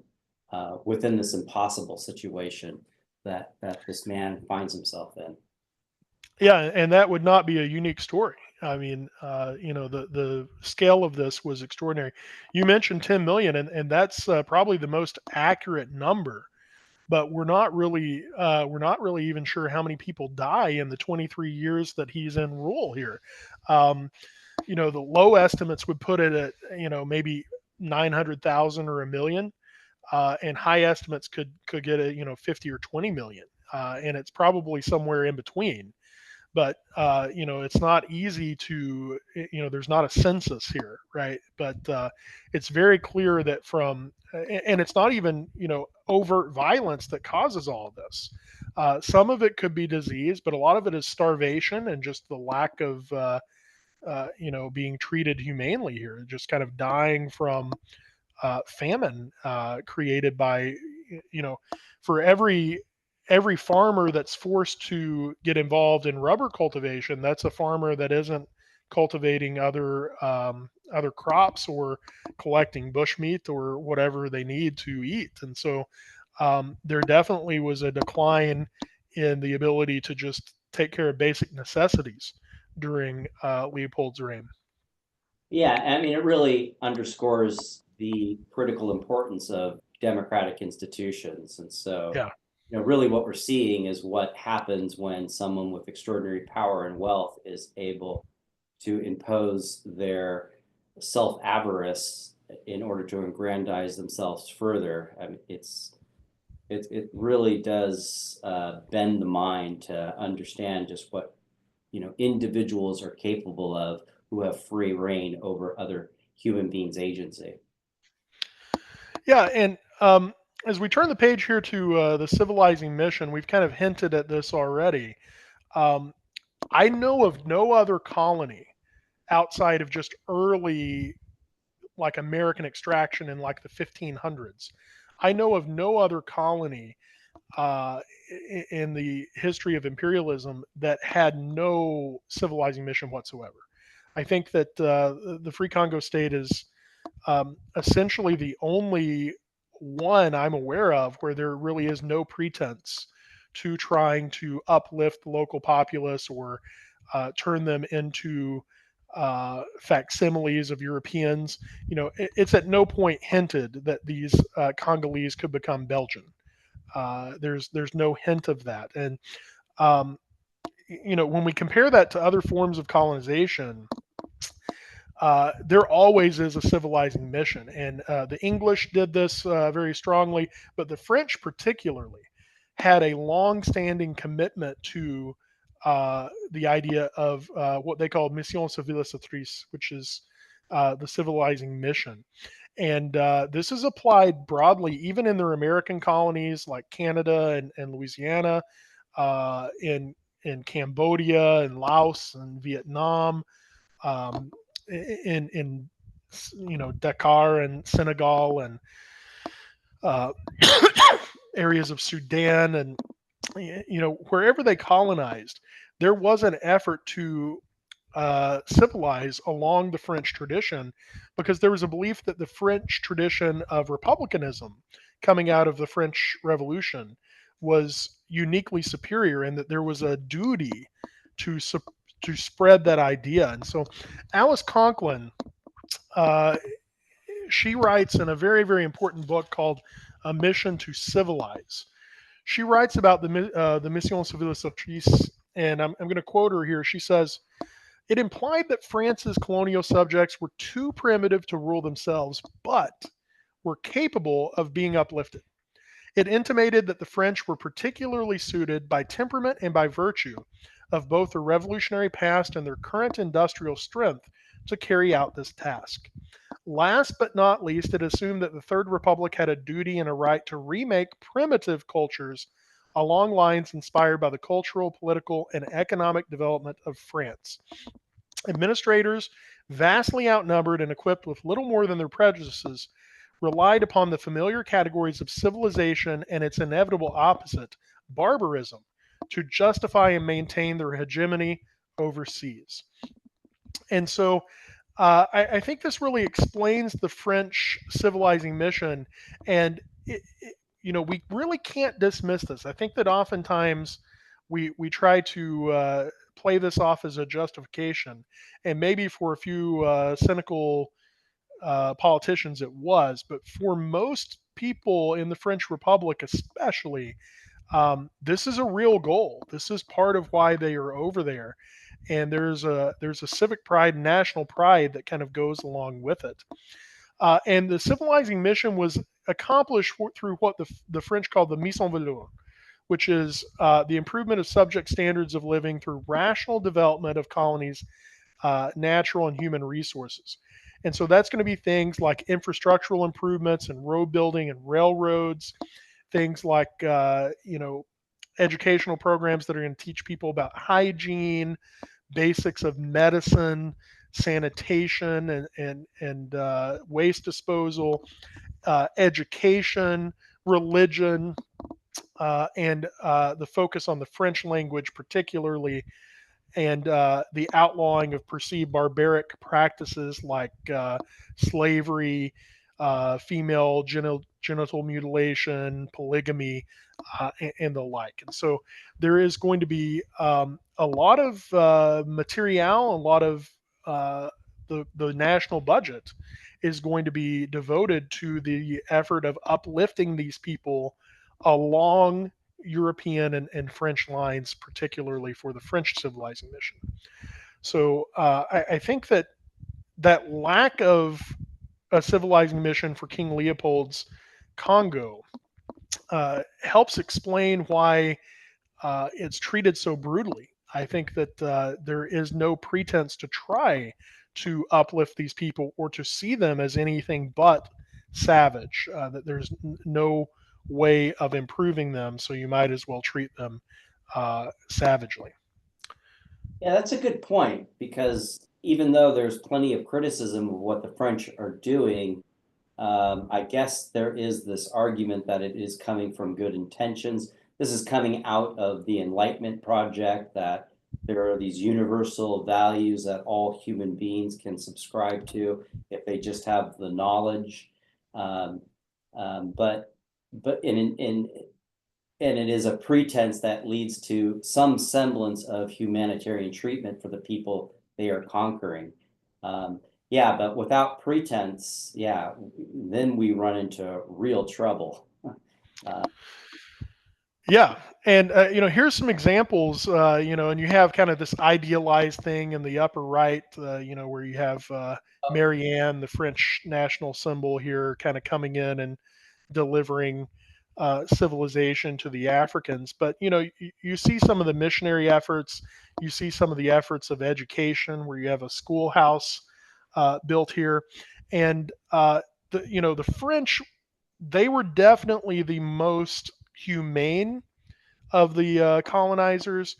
within this impossible situation that this man finds himself in. Yeah, and that would not be a unique story. I mean, the scale of this was extraordinary. You mentioned 10 million, and that's probably the most accurate number. But we're not really even sure how many people die in the 23 years that he's in rule here. Um, the low estimates would put it at maybe 900,000 or a million, and high estimates could get a 50 or 20 million, and it's probably somewhere in between. But it's not easy to, there's not a census here, right? But it's very clear that and it's not even overt violence that causes all of this. Some of it could be disease, but a lot of it is starvation and just the lack of being treated humanely here, just kind of dying from famine created by, you know, for every farmer that's forced to get involved in rubber cultivation, that's a farmer that isn't cultivating other crops or collecting bushmeat or whatever they need to eat. And so there definitely was a decline in the ability to just take care of basic necessities during Leopold's reign. Yeah, I mean, it really underscores the critical importance of democratic institutions. And so, Yeah. really what we're seeing is what happens when someone with extraordinary power and wealth is able to impose their self-avarice in order to aggrandize themselves further. I mean, it really does bend the mind to understand just what individuals are capable of who have free reign over other human beings' agency. Yeah, and as we turn the page here to the civilizing mission, we've kind of hinted at this already. Um, I know of no other colony outside of just early, like American extraction in like the 1500s. I know of no other colony uh, in the history of imperialism that had no civilizing mission whatsoever. I think that the Free Congo State is essentially the only one I'm aware of where there really is no pretense to trying to uplift the local populace or turn them into facsimiles of Europeans. It's at no point hinted that these Congolese could become Belgian. There's no hint of that, and um, when we compare that to other forms of colonization, there always is a civilizing mission. And the English did this very strongly, but the French particularly had a long-standing commitment to the idea of what they call mission civilisatrice, which is the civilizing mission. And this is applied broadly, even in their American colonies like Canada and Louisiana, in Cambodia and Laos and Vietnam, um, in Dakar and Senegal and uh, areas of Sudan and wherever they colonized, there was an effort to civilize along the French tradition because there was a belief that the French tradition of republicanism coming out of the French Revolution was uniquely superior and that there was a duty to to spread that idea. And so Alice Conklin, uh, she writes in a very, very important book called A Mission to Civilize. She writes about the Mission Civilisatrice, and I'm going to quote her here. She says, it implied that France's colonial subjects were too primitive to rule themselves, but were capable of being uplifted. It intimated that the French were particularly suited by temperament and by virtue of both their revolutionary past and their current industrial strength to carry out this task. Last but not least, it assumed that the Third Republic had a duty and a right to remake primitive cultures along lines inspired by the cultural, political, and economic development of France. Administrators, vastly outnumbered and equipped with little more than their prejudices, relied upon the familiar categories of civilization and its inevitable opposite, barbarism, to justify and maintain their hegemony overseas. And so I think this really explains the French civilizing mission, and we really can't dismiss this. I think that oftentimes we try to play this off as a justification, and maybe for a few cynical politicians it was, but for most people in the French Republic, especially, this is a real goal. This is part of why they are over there, and there's a civic pride, national pride that kind of goes along with it. And the civilizing mission was accomplished through what the French called the mise en valeur, which is the improvement of subject standards of living through rational development of colonies' natural and human resources. And so that's going to be things like infrastructural improvements and road building and railroads, things like educational programs that are going to teach people about hygiene, basics of medicine, sanitation, and waste disposal, education, religion, and the focus on the French language, particularly, and the outlawing of perceived barbaric practices like slavery, female genital mutilation, polygamy, and the like. And so there is going to be a lot of material, a lot of uh, the national budget is going to be devoted to the effort of uplifting these people along European and French lines, particularly for the French civilizing mission. So I think that that lack of a civilizing mission for King Leopold's Congo helps explain why it's treated so brutally. I think that there is no pretense to try to uplift these people or to see them as anything but savage. That there's no way of improving them, so you might as well treat them savagely. Yeah, that's a good point because even though there's plenty of criticism of what the French are doing, I guess there is this argument that it is coming from good intentions. This is coming out of the Enlightenment project, that there are these universal values that all human beings can subscribe to if they just have the knowledge. Um, but and it is a pretense that leads to some semblance of humanitarian treatment for the people they are conquering. Yeah, but without pretense, yeah, then we run into real trouble. Uh, Yeah, and here's some examples. And you have kind of this idealized thing in the upper right. Where you have Marianne, the French national symbol, here, kind of coming in and delivering civilization to the Africans. But you see some of the missionary efforts. You see some of the efforts of education, where you have a schoolhouse built here, and the French, they were definitely the most humane of the colonizers.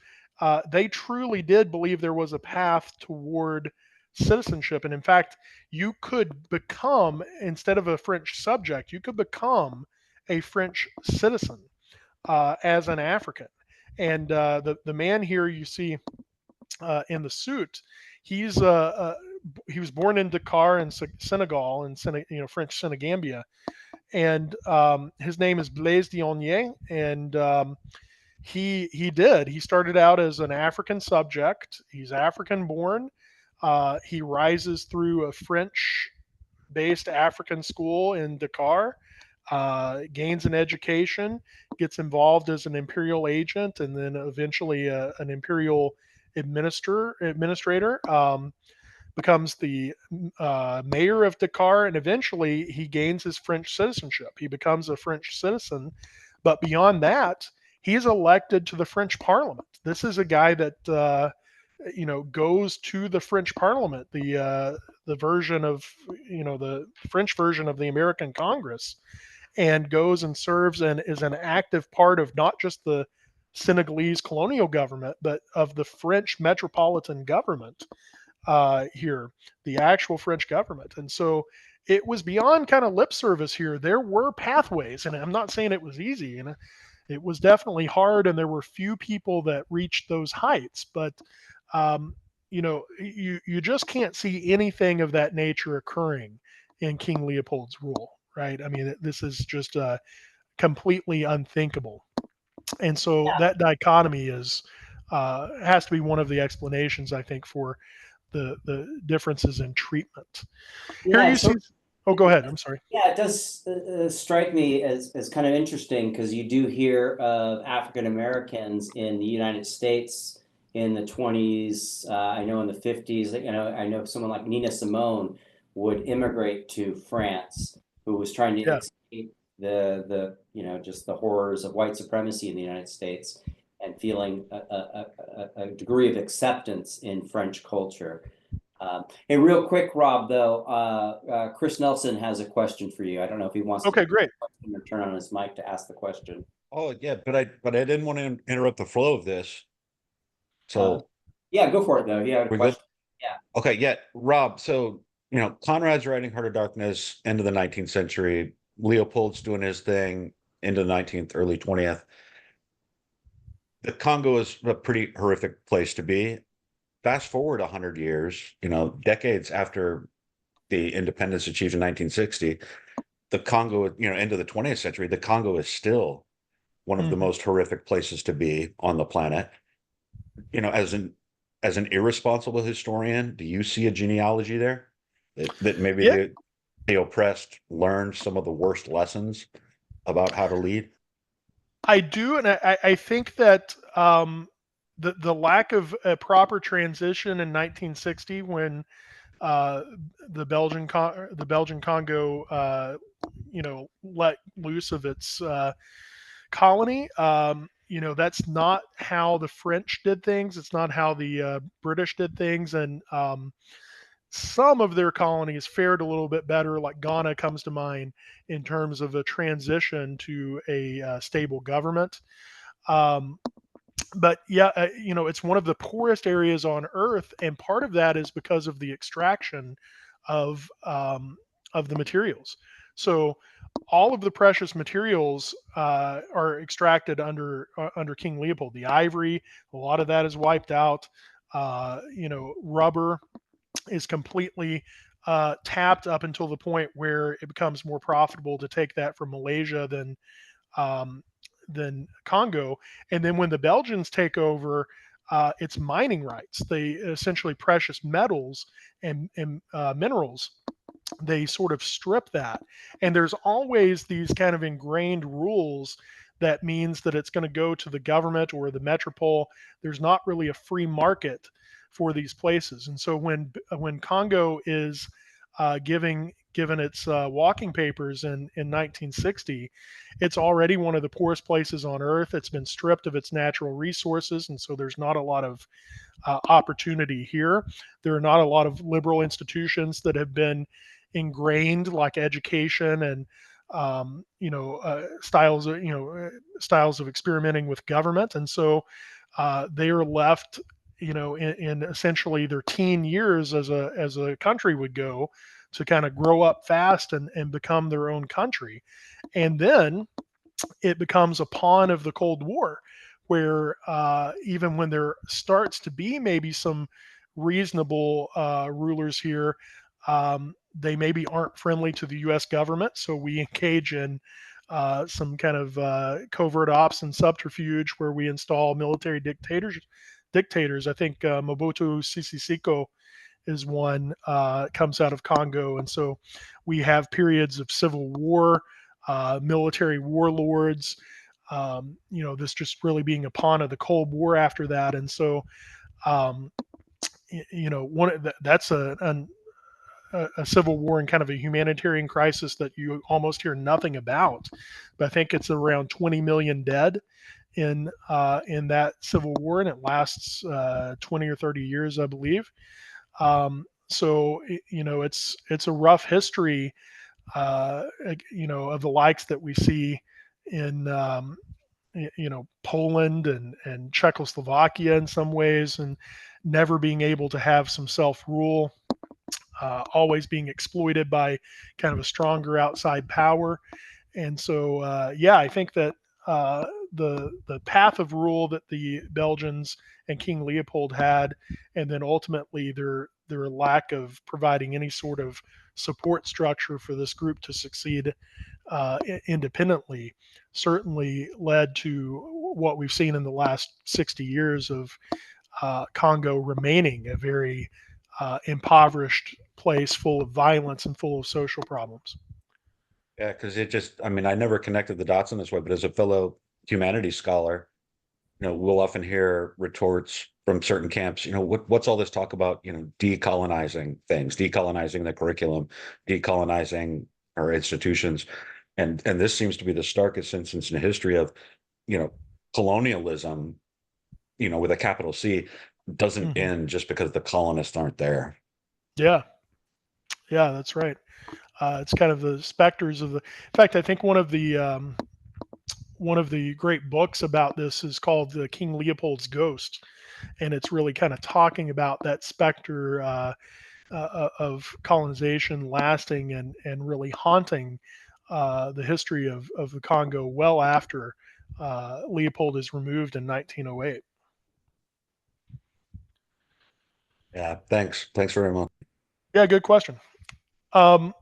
They truly did believe there was a path toward citizenship. And in fact, you could become, instead of a French subject, you could become a French citizen as an African. And the man here you see in the suit, he's he was born in Dakar in Senegal, in French Senegambia, and his name is Blaise Dionier, and he started out as an African subject. He's African born. He rises through a French based African school in Dakar, gains an education, gets involved as an imperial agent, and then eventually an imperial administrator. Becomes the mayor of Dakar, and eventually he gains his French citizenship. He becomes a French citizen, but beyond that, he is elected to the French Parliament. This is a guy that goes to the French Parliament, the version of the French version of the American Congress, and goes and serves and is an active part of not just the Senegalese colonial government, but of the French metropolitan government here, the actual French government. And so it was beyond kind of lip service here. There were pathways, and I'm not saying it was easy, and it was definitely hard, and there were few people that reached those heights. But you just can't see anything of that nature occurring in King Leopold's rule, right? I mean, this is just completely unthinkable. And so that dichotomy is has to be one of the explanations, I think, for the differences in treatment. Here yeah, you see. Oh, go ahead. I'm sorry. yeah, it does strike me as kind of interesting because you do hear of African Americans in the United States in the 20s. I know in the 50s, I know someone like Nina Simone would immigrate to France, who was trying to Yeah. escape just the horrors of white supremacy in the United States and feeling a degree of acceptance in French culture. Hey, real quick, Rob, though, Chris Nelson has a question for you. I don't know if he wants Okay, to great. turn on his mic to ask the question. Oh yeah, but I didn't want to interrupt the flow of this. Uh, So yeah, go for it, though. If you have a we're question. good. Yeah. Okay, yeah, Rob. So Conrad's writing Heart of Darkness into the 19th century. Leopold's doing his thing into the 19th, early 20th. The Congo is a pretty horrific place to be. Fast forward 100 years, decades after the independence achieved in 1960, the Congo, into the 20th century, the Congo is still one of the most horrific places to be on the planet. As an irresponsible historian, do you see a genealogy there that maybe Yeah, the oppressed learned some of the worst lessons about how to lead? I do, and I think that the lack of a proper transition in 1960 when uh, the Belgian Congo let loose of its colony. That's not how the French did things. It's not how the British did things, and some of their colonies fared a little bit better. Like Ghana comes to mind in terms of a transition to a stable government. Um, but yeah, it's one of the poorest areas on Earth, and part of that is because of the extraction of the materials. So all of the precious materials are extracted under King Leopold. The ivory, a lot of that is wiped out. Rubber is completely tapped up until the point where it becomes more profitable to take that from Malaysia um, than Congo. And then when the Belgians take over, it's mining rights. They essentially precious metals and minerals. They sort of strip that, and there's always these kind of ingrained rules that means that it's going to go to the government or the metropole. There's not really a free market for these places, and so when Congo is given its walking papers in 1960, it's already one of the poorest places on earth. It's been stripped of its natural resources, and so there's not a lot of opportunity here. There are not a lot of liberal institutions that have been ingrained, like education and styles of experimenting with government, and so they are left, in essentially their teen years as a country would go, to kind of grow up fast and become their own country, and then it becomes a pawn of the Cold War, where even when there starts to be maybe some reasonable rulers here, they maybe aren't friendly to the U.S. government. So we engage in some kind of covert ops and subterfuge where we install military dictators. I think Mobutu Sese Seko is one, comes out of Congo, and so we have periods of civil war, military warlords. This just really being a pawn of the Cold War after that, and so um, that's a civil war and kind of a humanitarian crisis that you almost hear nothing about. But I think it's around 20 million dead in that civil war, and it lasts 20 or 30 years, I believe. So it's a rough history, of the likes that we see in Poland and Czechoslovakia in some ways, and never being able to have some self rule, always being exploited by kind of a stronger outside power. And so, yeah, I think that the path of rule that the Belgians and King Leopold had, and then ultimately their lack of providing any sort of support structure for this group to succeed independently, certainly led to what we've seen in the last 60 years of Congo remaining a very impoverished place full of violence and full of social problems. Yeah, because I never connected the dots in this way, but as a fellow humanities scholar, we'll often hear retorts from certain camps, what's all this talk about, decolonizing things, decolonizing the curriculum, decolonizing our institutions. And this seems to be the starkest instance in history of, you know, colonialism, with a capital C, doesn't Mm-hmm. end just because the colonists aren't there. Yeah, yeah, that's right. It's kind of the specters of the. In fact, I think one of the great books about this is called King Leopold's Ghost, and it's really kind of talking about that specter of colonization lasting and really haunting the history of the Congo well after Leopold is removed in 1908. Yeah, thanks very much. Yeah, good question. Um,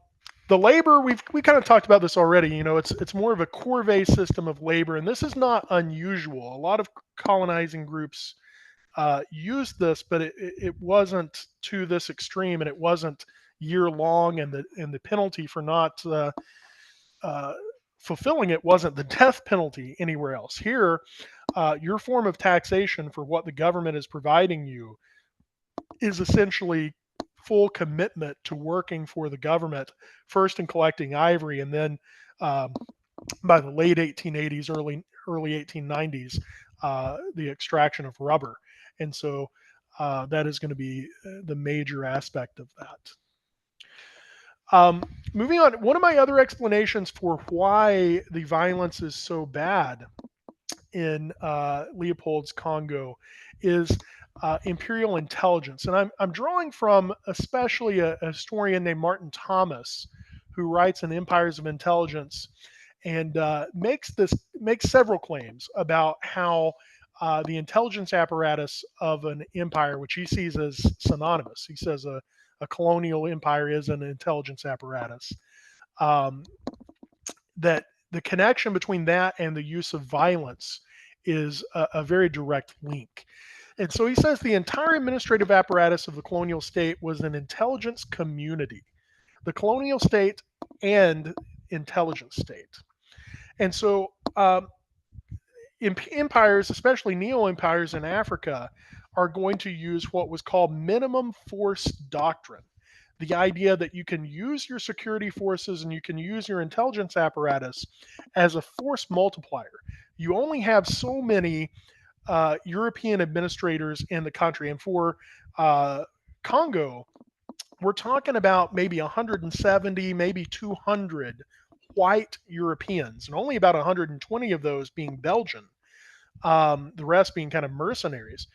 The labor, we kind of talked about this already. It's more of a corvée system of labor, and this is not unusual. A lot of colonizing groups used this, but it wasn't to this extreme, and it wasn't year long, and the penalty for not uh, fulfilling it wasn't the death penalty anywhere else. Here, your form of taxation for what the government is providing you is essentially full commitment to working for the government, first in collecting ivory, and then um, by the late 1880s, early 1890s, the extraction of rubber. And so that is going to be the major aspect of that. Moving on, one of my other explanations for why the violence is so bad in Leopold's Congo is imperial intelligence. And I'm drawing from especially a historian named Martin Thomas, who writes in Empires of Intelligence and makes several claims about how the intelligence apparatus of an empire, which he sees as synonymous, he says a colonial empire is an intelligence apparatus, um, that the connection between that and the use of violence is a very direct link. And so he says the entire administrative apparatus of the colonial state was an intelligence community, the colonial state and intelligence state. And so empires, especially neo-empires in Africa, are going to use what was called minimum force doctrine. The idea that you can use your security forces and you can use your intelligence apparatus as a force multiplier. You only have so many European administrators in the country. And for Congo, we're talking about maybe 170, maybe 200 white Europeans, and only about 120 of those being Belgian, the rest being kind of mercenaries,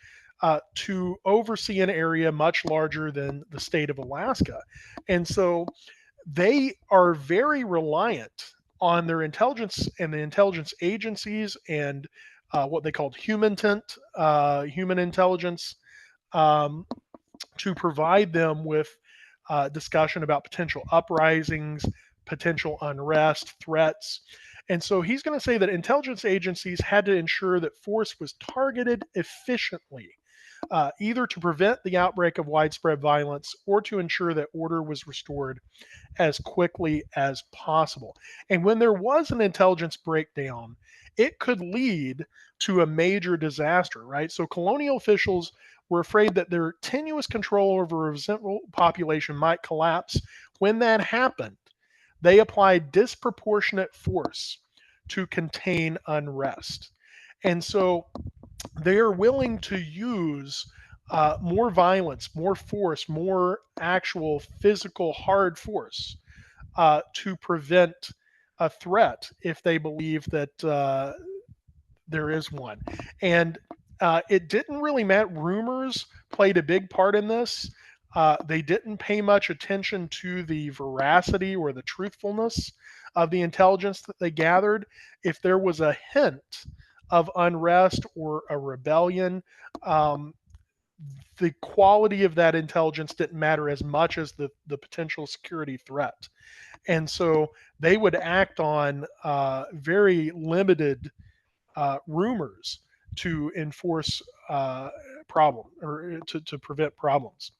to oversee an area much larger than the state of Alaska. And so they are very reliant on their intelligence and the intelligence agencies and what they called human intelligence, to provide them with discussion about potential uprisings, potential unrest, threats. And so he's going to say that intelligence agencies had to ensure that force was targeted efficiently, either to prevent the outbreak of widespread violence or to ensure that order was restored as quickly as possible. And when there was an intelligence breakdown, it could lead to a major disaster, right? So colonial officials were afraid that their tenuous control over a resentful population might collapse. When that happened, they applied disproportionate force to contain unrest. And so they are willing to use more violence, more force, more actual physical hard force to prevent a threat if they believe that there is one. And it didn't really matter. Rumors played a big part in this. They didn't pay much attention to the veracity or the truthfulness of the intelligence that they gathered. If there was a hint of unrest or a rebellion, the quality of that intelligence didn't matter as much as the potential security threat. And so they would act on very limited rumors to enforce problem or to prevent problems.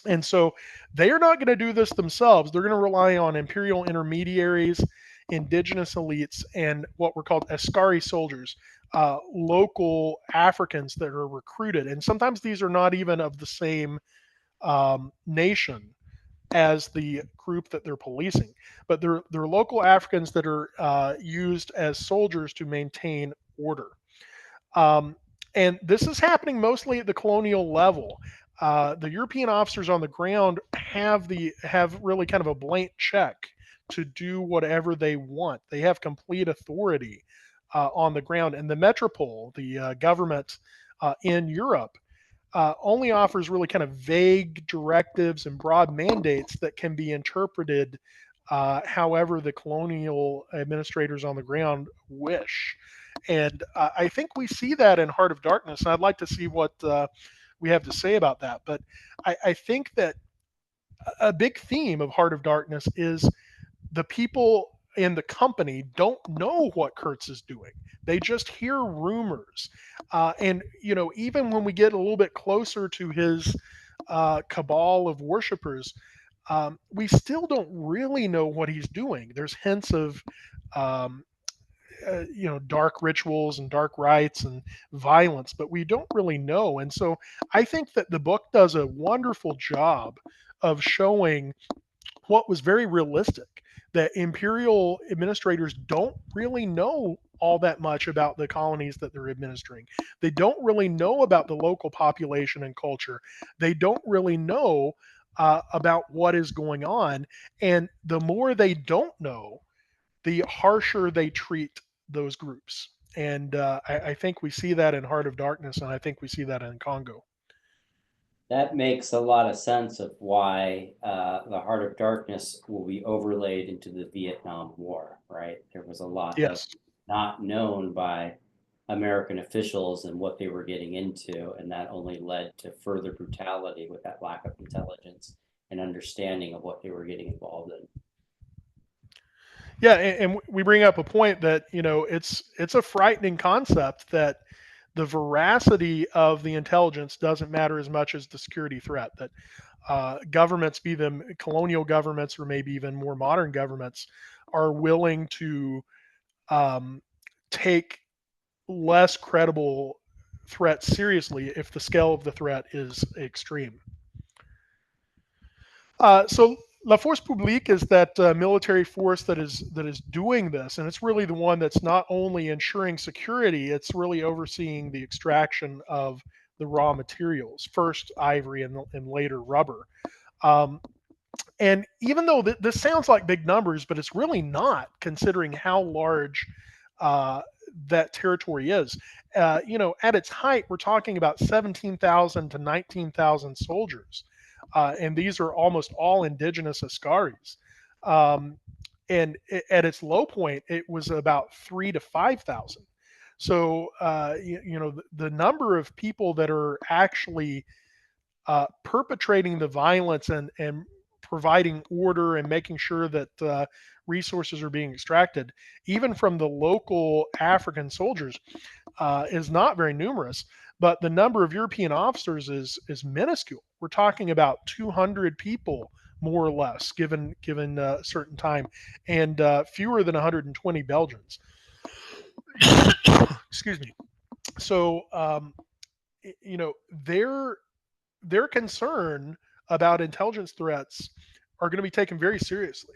And so they are not going to do this themselves. They're going to rely on imperial intermediaries, indigenous elites, and what were called Askari soldiers, local Africans that are recruited. And sometimes these are not even of the same nation as the group that they're policing, but they're local Africans that are used as soldiers to maintain order. And this is happening mostly at the colonial level. The European officers on the ground have really kind of a blank check to do whatever they want. They have complete authority on the ground, and the metropole, the government in Europe, only offers really kind of vague directives and broad mandates that can be interpreted however the colonial administrators on the ground wish. And I think we see that in Heart of Darkness, and I'd like to see what we have to say about that. But I think that a big theme of Heart of Darkness is the people in the company don't know what Kurtz is doing. They just hear rumors. And, even when we get a little bit closer to his cabal of worshipers, we still don't really know what he's doing. There's hints of, um, dark rituals and dark rites and violence, but we don't really know. And so I think that the book does a wonderful job of showing what was very realistic, that imperial administrators don't really know all that much about the colonies that they're administering. They don't really know about the local population and culture. They don't really know about what is going on. And the more they don't know, the harsher they treat those groups. And I think we see that in Heart of Darkness, and I think we see that in Congo. That makes a lot of sense of why the Heart of Darkness will be overlaid into the Vietnam War, right? There was a lot of Yes. not known by American officials and what they were getting into, and that only led to further brutality with that lack of intelligence and understanding of what they were getting involved in. Yeah, and we bring up a point that it's a frightening concept that the veracity of the intelligence doesn't matter as much as the security threat. That governments, be them colonial governments or maybe even more modern governments, are willing to take less credible threats seriously if the scale of the threat is extreme. So La Force Publique is that military force that is doing this, and it's really the one that's not only ensuring security, it's really overseeing the extraction of the raw materials, first ivory and later rubber. Um, and even though this sounds like big numbers, but it's really not, considering how large that territory is. At its height, we're talking about 17,000 to 19,000 soldiers. And these are almost all indigenous Askaris. And at its low point, it was about 3 to 5,000. So, the number of people that are actually perpetrating the violence and providing order and making sure that resources are being extracted, even from the local African soldiers, is not very numerous. But the number of European officers is minuscule. We're talking about 200 people, more or less, given a certain time, and fewer than 120 Belgians. Excuse me. So, their concern about intelligence threats are going to be taken very seriously.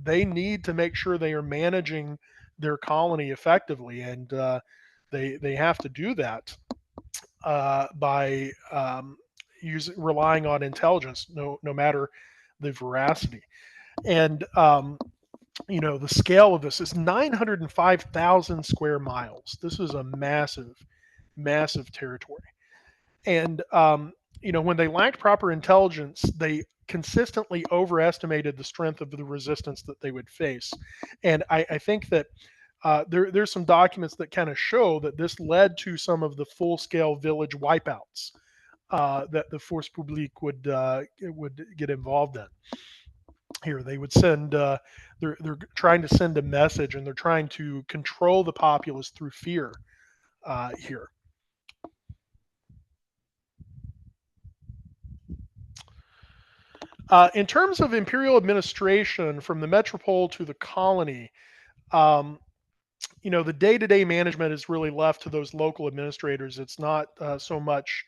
They need to make sure they are managing their colony effectively, and they have to do that by relying on intelligence, no matter the veracity. And the scale of this is 905,000 square miles. This is a massive, massive territory. And when they lacked proper intelligence, they consistently overestimated the strength of the resistance that they would face. And I think that there's some documents that kind of show that this led to some of the full-scale village wipeouts that the Force Publique would get involved in. Here, they would send. They're trying to send a message, and they're trying to control the populace through fear. Here. In terms of imperial administration from the metropole to the colony, the day-to-day management is really left to those local administrators. It's not so much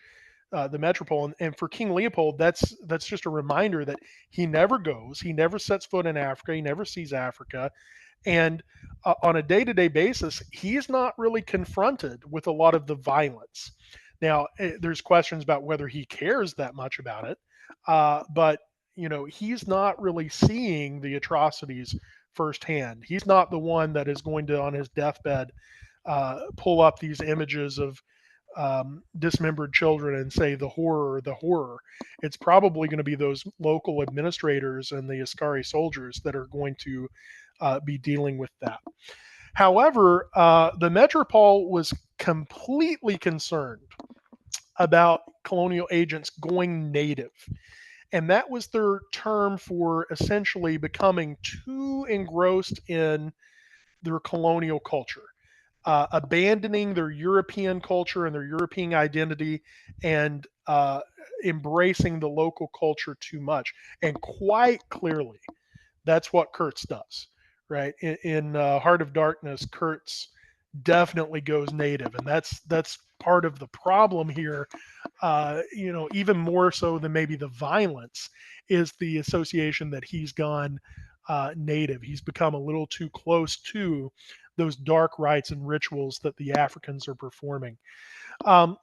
the metropole. And for King Leopold, that's just a reminder that he never goes, he never sets foot in Africa, he never sees Africa. And on a day-to-day basis, he's not really confronted with a lot of the violence. Now, there's questions about whether he cares that much about it, but he's not really seeing the atrocities firsthand. He's not the one that is going to, on his deathbed, pull up these images of dismembered children and say the horror, the horror. It's probably going to be those local administrators and the Askari soldiers that are going to be dealing with that. However, the metropole was completely concerned about colonial agents going native. And that was their term for essentially becoming too engrossed in their colonial culture, abandoning their European culture and their European identity, and embracing the local culture too much. And quite clearly, that's what Kurtz does, right? In Heart of Darkness, Kurtz definitely goes native, and that's part of the problem here. Even more so than maybe the violence is the association that he's gone native. He's become a little too close to those dark rites and rituals that the Africans are performing. Um,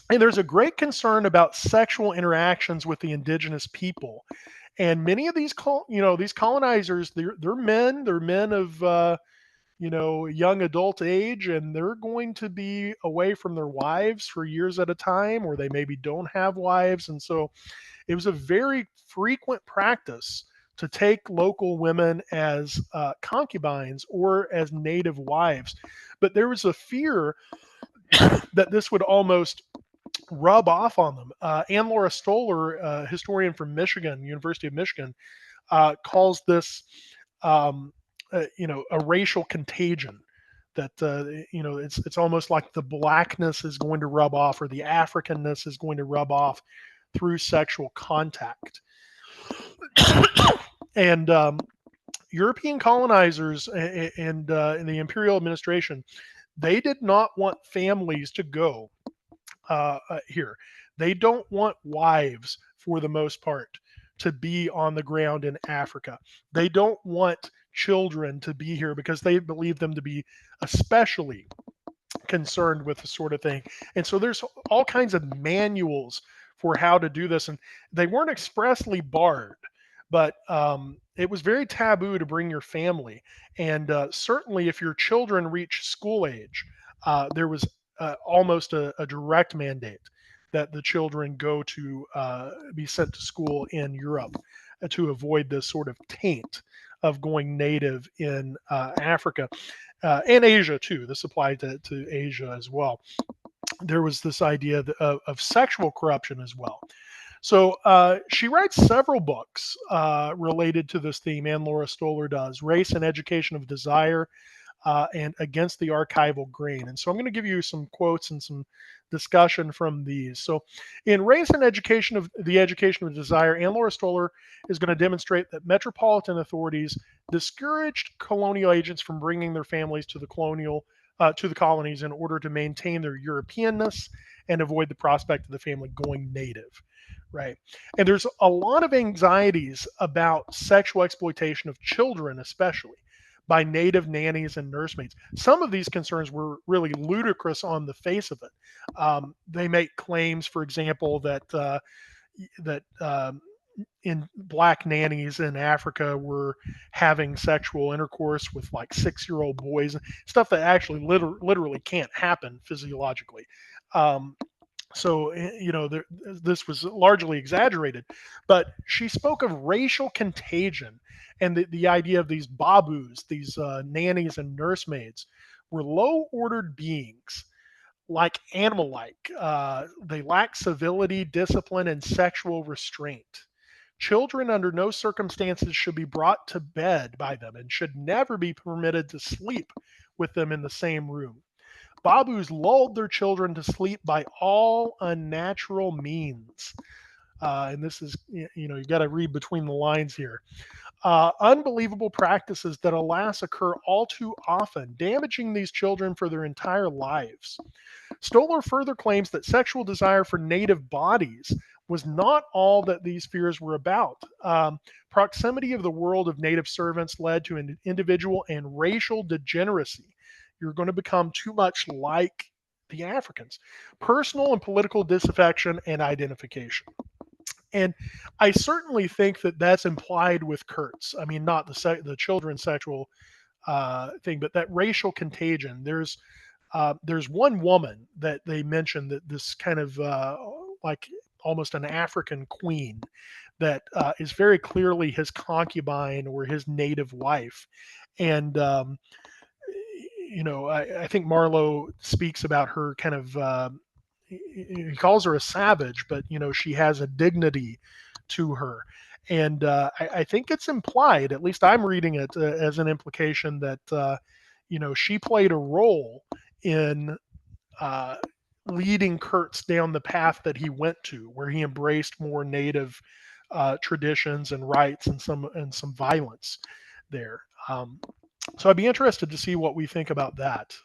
and there's a great concern about sexual interactions with the indigenous people. And many of these, these colonizers, they're men. They're men of young adult age, and they're going to be away from their wives for years at a time, or they maybe don't have wives. And so it was a very frequent practice to take local women as concubines or as native wives. But there was a fear that this would almost rub off on them. Anne Laura Stoller, historian from Michigan, University of Michigan, calls this, a racial contagion. That it's almost like the blackness is going to rub off, or the Africanness is going to rub off through sexual contact. And European colonizers and the imperial administration, they did not want families to go here. They don't want wives, for the most part, to be on the ground in Africa. They don't want children to be here because they believe them to be especially concerned with this sort of thing. And so there's all kinds of manuals for how to do this, and they weren't expressly barred, but it was very taboo to bring your family. And certainly, if your children reached school age, there was almost a direct mandate that the children go to be sent to school in Europe to avoid this sort of taint of going native in Africa and Asia too. This applied to Asia as well. There was this idea of sexual corruption as well. So she writes several books related to this theme. Anne Laura Stoller does: Race and Education of Desire, and Against the Archival Grain. And so I'm going to give you some quotes and some discussion from these. So in Race and Education of Desire, Anne Laura Stoller is going to demonstrate that metropolitan authorities discouraged colonial agents from bringing their families to the colonies in order to maintain their Europeanness and avoid the prospect of the family going native. Right. And there's a lot of anxieties about sexual exploitation of children, especially by native nannies and nursemaids. Some of these concerns were really ludicrous on the face of it. They make claims, for example, that in black nannies in Africa were having sexual intercourse with like 6-year-old boys, stuff that actually literally can't happen physiologically. So, this was largely exaggerated, but she spoke of racial contagion and the idea of these babus, these nannies and nursemaids, were low-ordered beings, like animal-like. They lack civility, discipline, and sexual restraint. Children under no circumstances should be brought to bed by them and should never be permitted to sleep with them in the same room. Babus lulled their children to sleep by all unnatural means. And this is, you got to read between the lines here. Unbelievable practices that, alas, occur all too often, damaging these children for their entire lives. Stoller further claims that sexual desire for native bodies was not all that these fears were about. Proximity of the world of native servants led to an individual and racial degeneracy. You're going to become too much like the Africans. Personal and political disaffection and identification. And I certainly think that that's implied with Kurtz. I mean, not the children's sexual thing, but that racial contagion. There's one woman that they mentioned, that this kind of like almost an African queen that is very clearly his concubine or his native wife. And I think Marlowe speaks about her kind of, he calls her a savage, but she has a dignity to her. And I think it's implied, at least I'm reading it as an implication that, she played a role in uh, leading Kurtz down the path that he went to, where he embraced more native traditions and rights and some violence there. So I'd be interested to see what we think about that.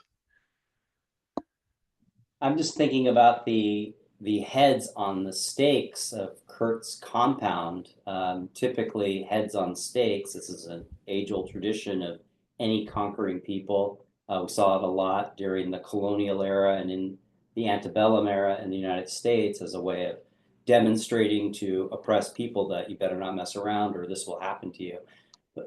I'm just thinking about the heads on the stakes of Kurt's compound. Typically, heads on stakes. This is an age-old tradition of any conquering people. We saw it a lot during the colonial era and in the antebellum era in the United States as a way of demonstrating to oppressed people that you better not mess around or this will happen to you.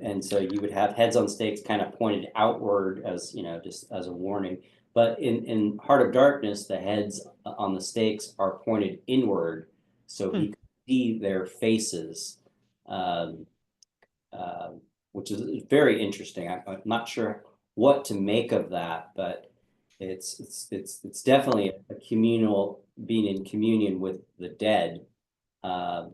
And so you would have heads on stakes kind of pointed outward as, just as a warning. But in Heart of Darkness, the heads on the stakes are pointed inward, so Hmm. he could see their faces, um, which is very interesting. I'm not sure what to make of that, but it's definitely a communal, being in communion with the dead, uh,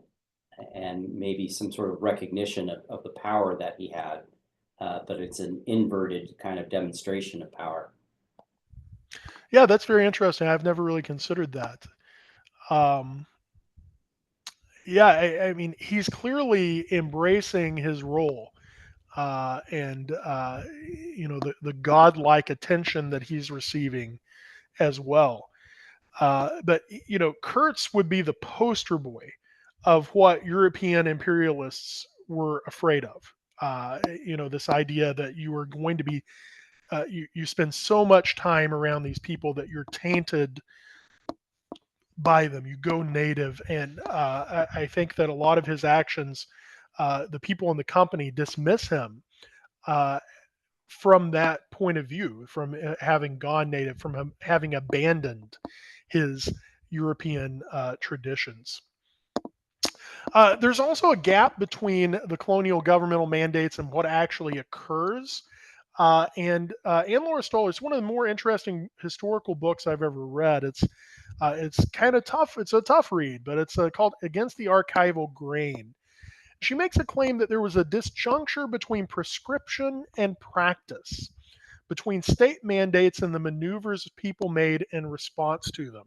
and maybe some sort of recognition of the power that he had. But it's an inverted kind of demonstration of power. Yeah, that's very interesting. I've never really considered that. Um, yeah, I mean, he's clearly embracing his role, and the godlike attention that he's receiving as well. But Kurtz would be the poster boy of what European imperialists were afraid of. This idea that you are going to be you spend so much time around these people that you're tainted by them. You go native, and I think that a lot of his actions, the people in the company dismiss him uh, from that point of view, from having gone native, from him having abandoned his European traditions. There's also a gap between the colonial governmental mandates and what actually occurs. And Anne Laura Stoller is one of the more interesting historical books I've ever read. It's kind of tough. It's a tough read, but it's called Against the Archival Grain. She makes a claim that there was a disjuncture between prescription and practice, between state mandates and the maneuvers people made in response to them.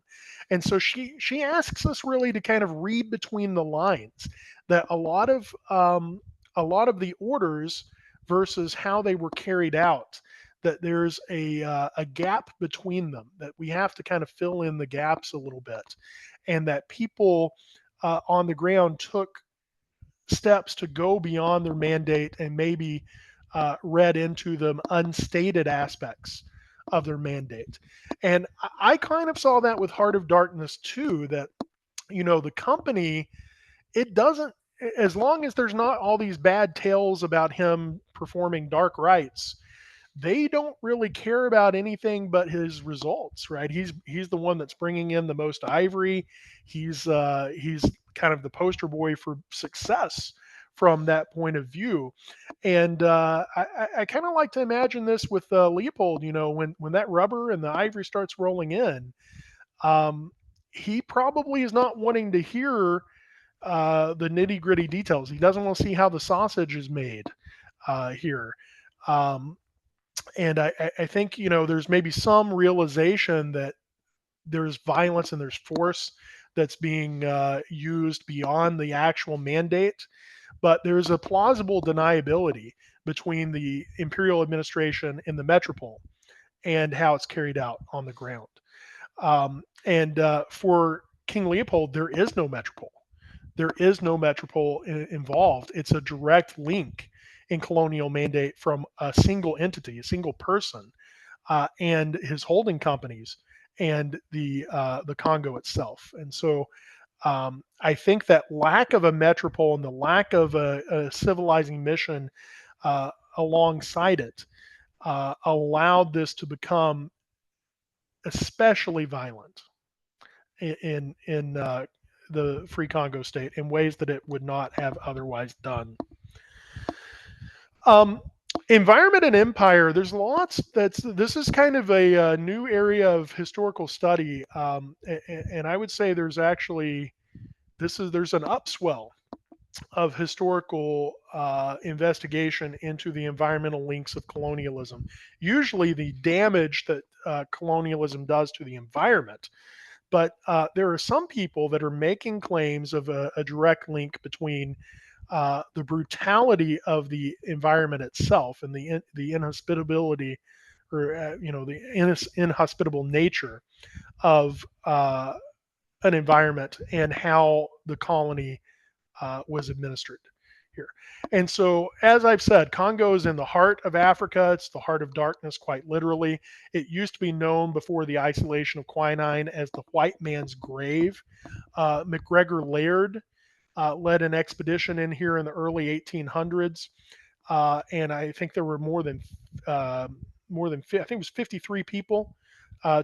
And so she asks us really to kind of read between the lines that a lot of the orders versus how they were carried out, that there's a gap between them, that we have to kind of fill in the gaps a little bit, and that people on the ground took steps to go beyond their mandate and maybe read into them unstated aspects of their mandate. And I kind of saw that with Heart of Darkness too, that, the company, it doesn't, as long as there's not all these bad tales about him performing dark rites, they don't really care about anything but his results, right? He's the one that's bringing in the most ivory. He's kind of the poster boy for success from that point of view. And I kind of like to imagine this with Leopold. When that rubber and the ivory starts rolling in, um, he probably is not wanting to hear the nitty gritty details. He doesn't want to see how the sausage is made here. Um, and I think there's maybe some realization that there's violence and there's force that's being used beyond the actual mandate, but there's a plausible deniability between the imperial administration and the metropole and how it's carried out on the ground. And for King Leopold, there is no metropole. There is no metropole involved. It's a direct link in colonial mandate from a single entity, a single person, and his holding companies and the Congo itself. And so I think that lack of a metropole and the lack of a civilizing mission alongside it allowed this to become especially violent in the Free Congo state in ways that it would not have otherwise done. Um, Environment and empire. There's lots. This is kind of a new area of historical study, and I would say there's actually there's an upswell of historical investigation into the environmental links of colonialism. Usually, the damage that colonialism does to the environment, but there are some people that are making claims of a direct link between the brutality of the environment itself and the inhospitability, or the inhospitable nature of an environment, and how the colony was administered here. And so, as I've said, Congo is in the heart of Africa. It's the heart of darkness, quite literally. It used to be known before the isolation of quinine as the white man's grave. MacGregor Laird led an expedition in here in the early 1800s, and I think there were uh, I think it was 53 people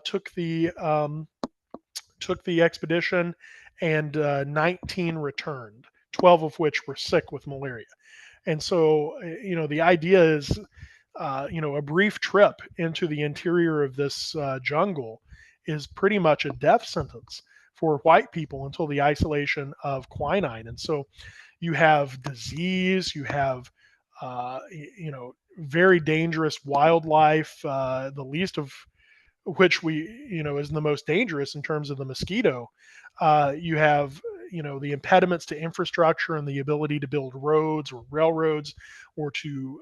took the expedition, and 19 returned, 12 of which were sick with malaria. And so, the idea is, a brief trip into the interior of this jungle is pretty much a death sentence for white people until the isolation of quinine. And so you have disease, you have, very dangerous wildlife, the least of which is the most dangerous in terms of the mosquito. You have, the impediments to infrastructure and the ability to build roads or railroads, or to,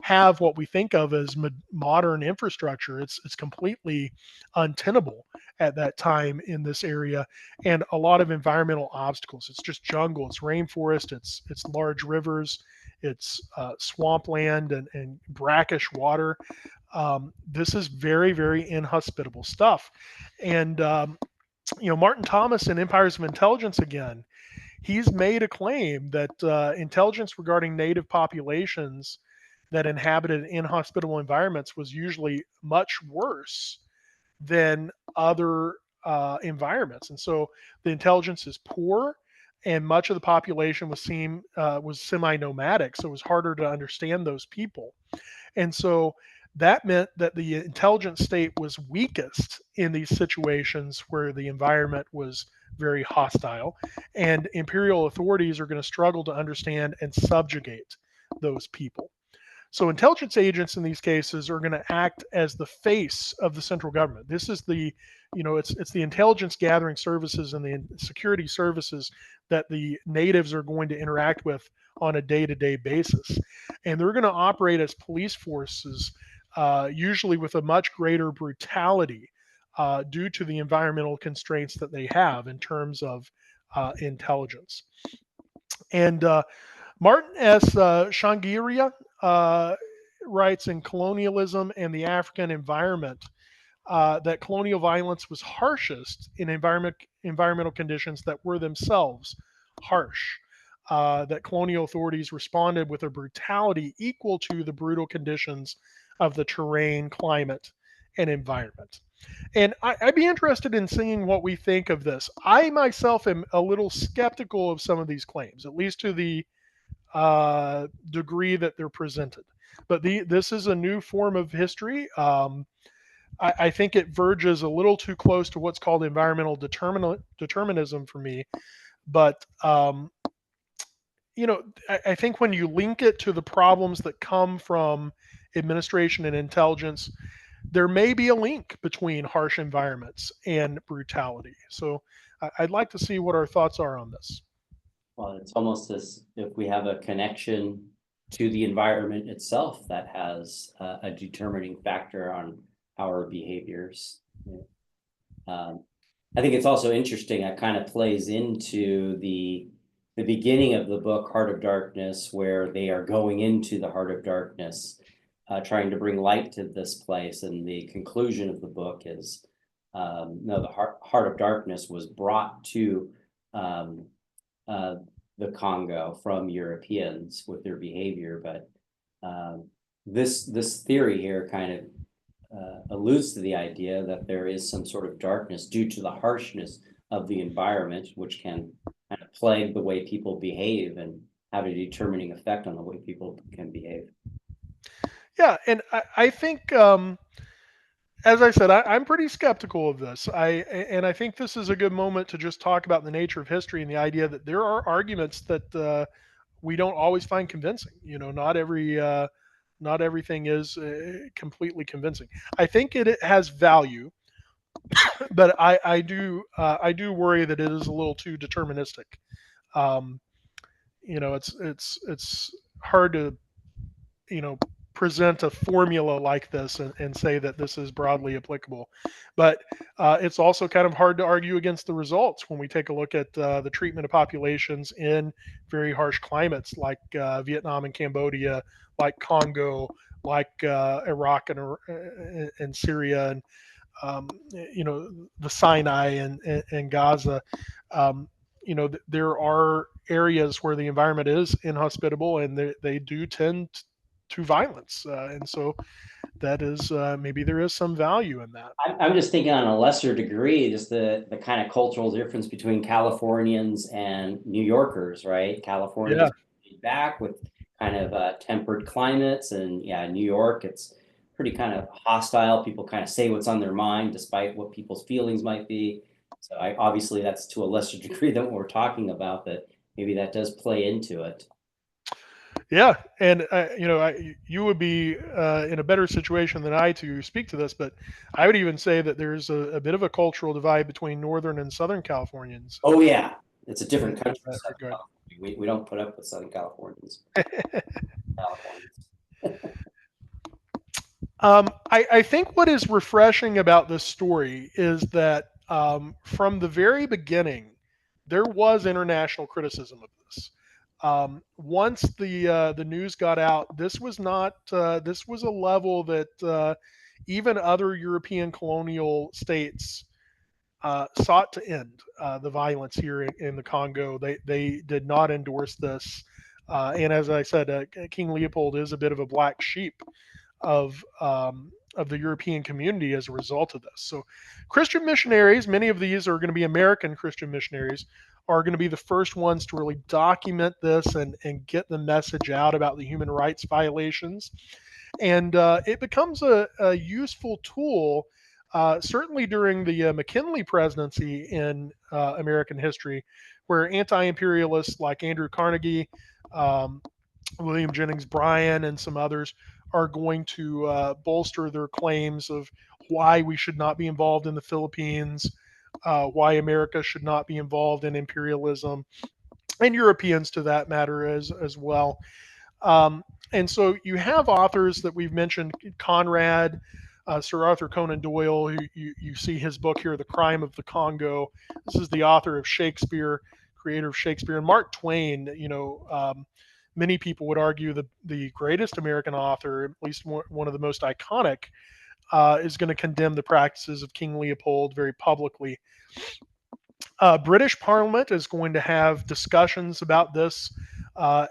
have what we think of as modern infrastructure. It's completely untenable at that time in this area, and a lot of environmental obstacles. It's just jungle, it's rainforest, it's large rivers, it's swampland and brackish water. This is very, very inhospitable stuff. And, Martin Thomas in Empires of Intelligence, again, he's made a claim that intelligence regarding native populations that inhabited inhospitable environments was usually much worse than other environments. And so the intelligence is poor, and much of the population was semi-nomadic, so it was harder to understand those people. And so that meant that the intelligence state was weakest in these situations where the environment was very hostile, and imperial authorities are going to struggle to understand and subjugate those people. So intelligence agents in these cases are going to act as the face of the central government. This is it's the intelligence gathering services and the security services that the natives are going to interact with on a day-to-day basis. And they're going to operate as police forces, usually with a much greater brutality due to the environmental constraints that they have in terms of intelligence. And Martin S. Shangiria writes in Colonialism and the African Environment that colonial violence was harshest in environmental conditions that were themselves harsh. That colonial authorities responded with a brutality equal to the brutal conditions of the terrain, climate, and environment. And I'd be interested in seeing what we think of this. I myself am a little skeptical of some of these claims, at least to the degree that they're presented. But this is a new form of history. I think it verges a little too close to what's called environmental determinism for me. But I think when you link it to the problems that come from administration and intelligence, there may be a link between harsh environments and brutality. So I'd like to see what our thoughts are on this. Well, it's almost as if we have a connection to the environment itself that has a determining factor on our behaviors. I think it's also interesting. It kind of plays into the beginning of the book, Heart of Darkness, where they are going into the heart of darkness, trying to bring light to this place. And the conclusion of the book is, no, the heart of darkness was brought to the Congo from Europeans with their behavior. But this theory here kind of alludes to the idea that there is some sort of darkness due to the harshness of the environment, which can kind of plague the way people behave and have a determining effect on the way people can behave. Yeah, and I think as I said, I'm pretty skeptical of this. And I think this is a good moment to just talk about the nature of history and the idea that there are arguments that we don't always find convincing. Not everything is completely convincing. I think it has value, but I do worry that it is a little too deterministic. Um, it's hard to present a formula like this and say that this is broadly applicable. But it's also kind of hard to argue against the results when we take a look at the treatment of populations in very harsh climates like Vietnam and Cambodia, like Congo, like Iraq and Syria, and the Sinai and Gaza. There are areas where the environment is inhospitable, and they do tend to violence, and so that is maybe there is some value in that. I'm just thinking on a lesser degree, just the kind of cultural difference between Californians and New Yorkers, right? California Yeah, gets back with kind of tempered climates, and yeah, New York, it's pretty kind of hostile. People kind of say what's on their mind, despite what people's feelings might be. So obviously that's to a lesser degree than what we're talking about, but maybe that does play into it. yeah, and you would be in a better situation than I to speak to this, but I would even say that there's a bit of a cultural divide between northern and southern Californians Oh yeah, it's a in different country. that Southern regard. California. We don't put up with Southern Californians. Californians. I think what is refreshing about this story is that from the very beginning, there was international criticism of this. Once the news got out, this was not this was a level that even other European colonial states sought to end the violence here in the Congo. They did not endorse this, and as I said, King Leopold is a bit of a black sheep of the European community as a result of this. So, Christian missionaries, many of these are going to be American Christian missionaries, are going to be the first ones to really document this and get the message out about the human rights violations. And it becomes a useful tool, certainly during the McKinley presidency in American history, where anti imperialists like Andrew Carnegie, um, William Jennings Bryan, and some others are going to bolster their claims of why we should not be involved in the Philippines, why America should not be involved in imperialism, and Europeans to that matter as well. Um, and so you have authors that we've mentioned, Conrad, Sir Arthur Conan Doyle, who you see his book here, The Crime of the Congo. This is the author of Shakespeare, creator of Shakespeare, and Mark Twain. Many people would argue the greatest American author, at least one of the most iconic, is going to condemn the practices of King Leopold very publicly. British Parliament is going to have discussions about this.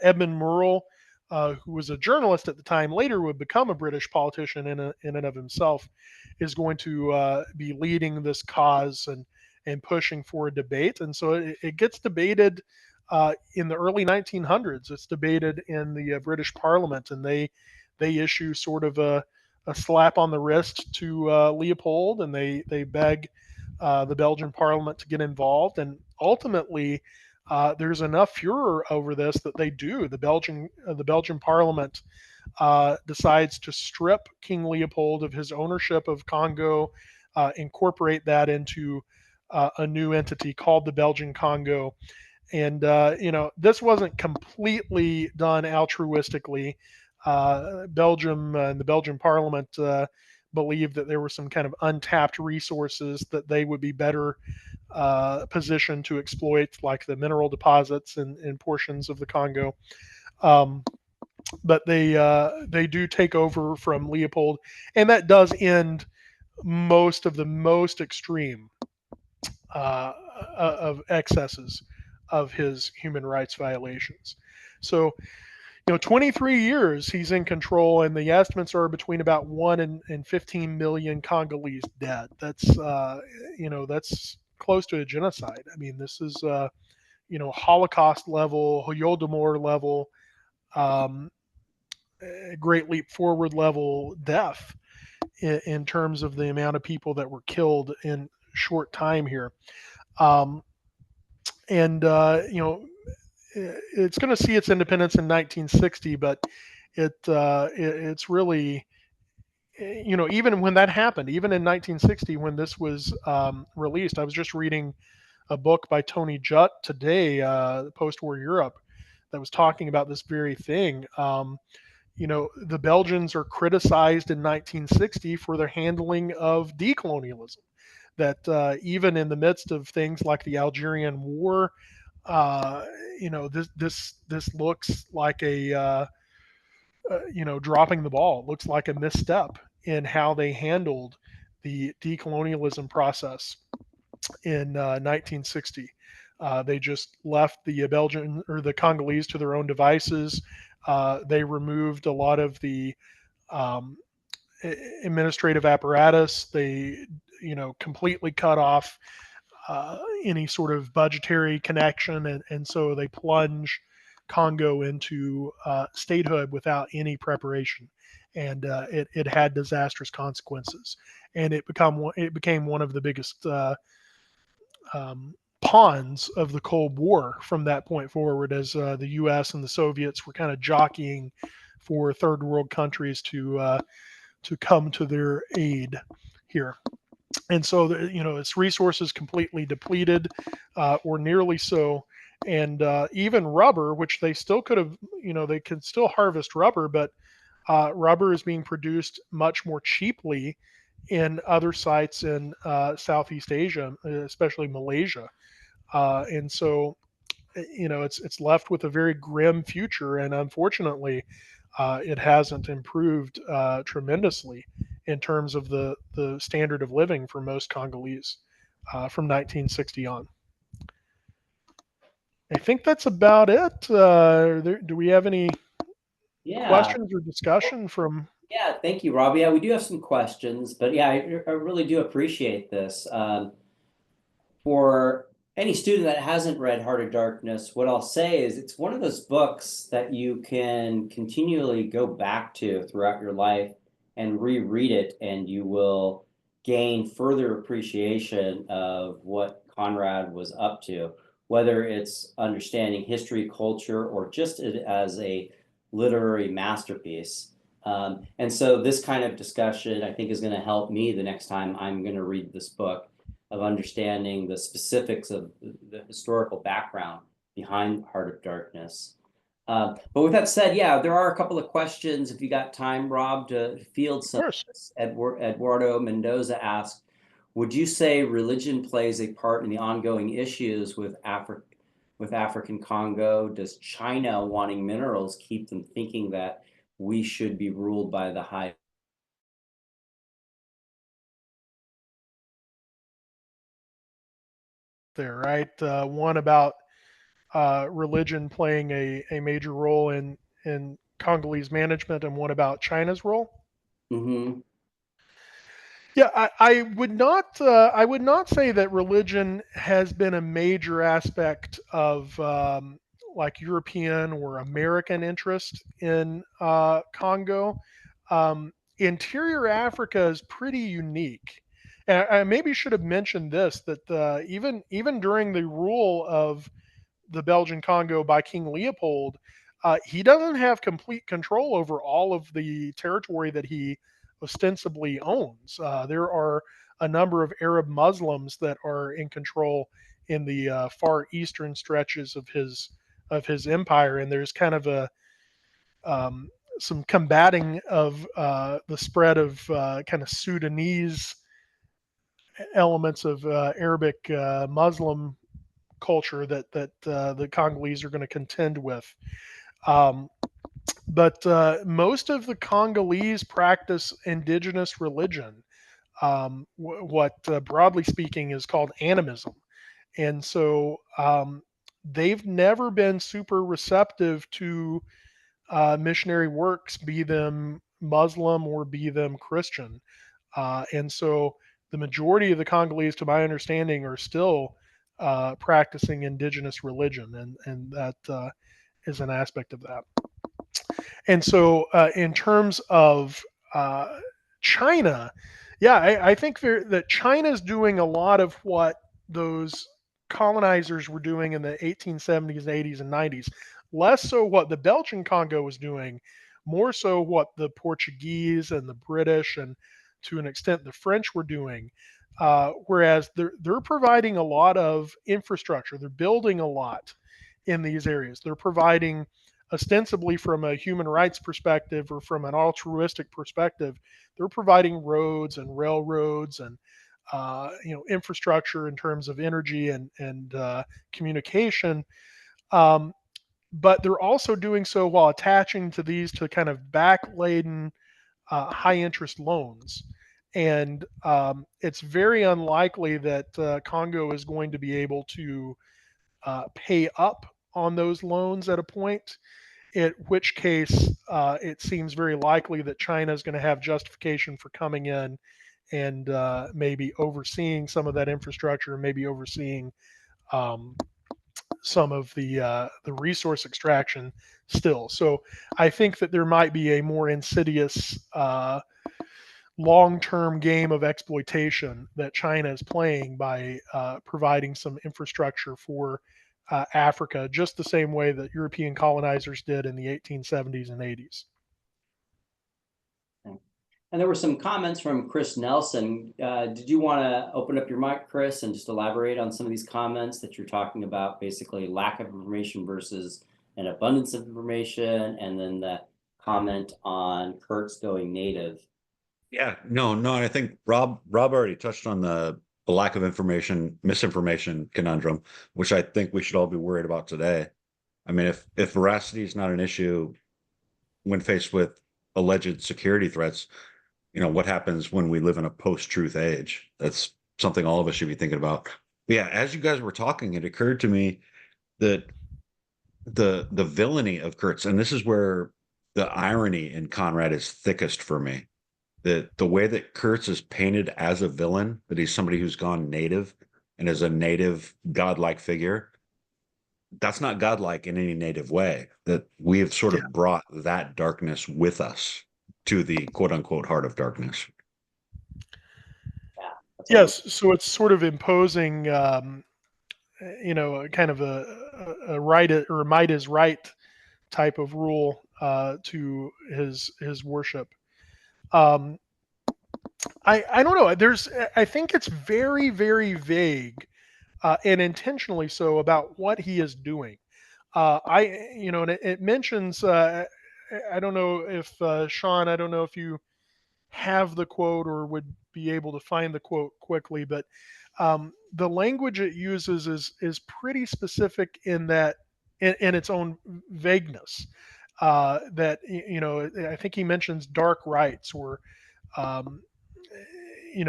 Edmund Murrell, who was a journalist at the time, later would become a British politician in and of himself, is going to be leading this cause and pushing for a debate. And so it gets debated in the early 1900s. It's debated in the British Parliament, and they issue sort of a slap on the wrist to Leopold, and they beg the Belgian Parliament to get involved. And ultimately, there's enough furor over this that they do. The Belgian Parliament decides to strip King Leopold of his ownership of Congo, incorporate that into a new entity called the Belgian Congo. And this wasn't completely done altruistically. Belgium and the Belgian Parliament believed that there were some kind of untapped resources that they would be better positioned to exploit, like the mineral deposits in portions of the Congo. But they do take over from Leopold, and that does end most of the most extreme of excesses of his human rights violations. So 23 years he's in control, and the estimates are between about 1 and 15 million Congolese dead. That's close to a genocide. I mean, this is Holocaust level, Holodomor level, um, Great Leap Forward level death. in terms of the amount of people that were killed in short time here. Um, and it's going to see its independence in 1960, but it's really, even when that happened, even in 1960 when this was released. I was just reading a book by Tony Judt today, Post-War Europe, that was talking about this very thing. The Belgians are criticized in 1960 for their handling of decolonialism. That even in the midst of things like the Algerian War, this looks like dropping the ball. It looks like a misstep in how they handled the decolonialism process in 1960. They just left the Belgian or the Congolese to their own devices. They removed a lot of the um, administrative apparatus. They, completely cut off any sort of budgetary connection, and so they plunge Congo into statehood without any preparation, and it had disastrous consequences, and it became one of the biggest pawns of the Cold War from that point forward, as the U.S. and the Soviets were kind of jockeying for third world countries to come to their aid here. And so, its resources completely depleted, or nearly so. And even rubber, which they still could have, they could still harvest rubber, but rubber is being produced much more cheaply in other sites in Southeast Asia, especially Malaysia. And so, it's left with a very grim future, and unfortunately, it hasn't improved tremendously in terms of the standard of living for most Congolese from 1960 on. I think that's about it. Do we have any questions or discussion from? Yeah, thank you, Rob. Yeah, we do have some questions, but yeah, I really do appreciate this. For any student that hasn't read Heart of Darkness, what I'll say is it's one of those books that you can continually go back to throughout your life and reread it, and you will gain further appreciation of what Conrad was up to, whether it's understanding history, culture, or just it as a literary masterpiece. And so this kind of discussion, I think, is going to help me the next time I'm going to read this book, of understanding the specifics of the historical background behind Heart of Darkness. But with that said, yeah, there are a couple of questions. If you got time, Rob, to field some. Of course. Eduardo Mendoza asked, would you say religion plays a part in the ongoing issues with African Congo? Does China wanting minerals keep them thinking that we should be ruled by the high? There, right? One about religion playing a major role in Congolese management, and one about China's role. Mm-hmm. Yeah, I would not. I would not say that religion has been a major aspect of like European or American interest in Congo. Interior Africa is pretty unique, and I maybe should have mentioned this, that even during the rule of the Belgian Congo by King Leopold, he doesn't have complete control over all of the territory that he ostensibly owns. There are a number of Arab Muslims that are in control in the far eastern stretches of his empire, and there's kind of a some combating of the spread of kind of Sudanese elements of Arabic Muslim culture that the Congolese are going to contend with. But most of the Congolese practice indigenous religion, what broadly speaking is called animism. And so they've never been super receptive to missionary works, be them Muslim or be them Christian. And so the majority of the Congolese, to my understanding, are still practicing indigenous religion, and that is an aspect of that. And so, in terms of China, yeah, I think that China's doing a lot of what those colonizers were doing in the 1870s, 80s, and 90s. Less so what the Belgian Congo was doing, more so what the Portuguese and the British and to an extent the French were doing. Whereas they're providing a lot of infrastructure, they're building a lot in these areas. They're providing ostensibly from a human rights perspective or from an altruistic perspective, they're providing roads and railroads and infrastructure in terms of energy and communication. Um, but they're also doing so while attaching to these to kind of back laden high interest loans. And it's very unlikely that Congo is going to be able to pay up on those loans at a point, in which case it seems very likely that China is going to have justification for coming in and maybe overseeing some of that infrastructure, maybe overseeing um, some of the resource extraction still. So I think that there might be a more insidious long-term game of exploitation that China is playing by providing some infrastructure for Africa, just the same way that European colonizers did in the 1870s and 80s. And there were some comments from Chris Nelson. Did you want to open up your mic, Chris, and just elaborate on some of these comments that you're talking about, basically lack of information versus an abundance of information, and then the comment on Kurtz going native? Yeah, no, I think Rob already touched on the lack of information, misinformation conundrum, which I think we should all be worried about today. I mean, if veracity is not an issue when faced with alleged security threats, what happens when we live in a post-truth age? That's something all of us should be thinking about. But yeah, as you guys were talking, it occurred to me that the villainy of Kurtz, and this is where the irony in Conrad is thickest for me. The way that Kurtz is painted as a villain, that he's somebody who's gone native and is a native godlike figure, that's not godlike in any native way. That we have sort of brought that darkness with us to the quote unquote heart of darkness. Yes, so it's sort of imposing, kind of a right or might is right type of rule to his worship. Um, I don't know. I think it's very very vague and intentionally so about what he is doing. And it mentions. I don't know if Sean. I don't know if you have the quote or would be able to find the quote quickly, but the language it uses is pretty specific in that in its own vagueness. That I think he mentions dark rights or um,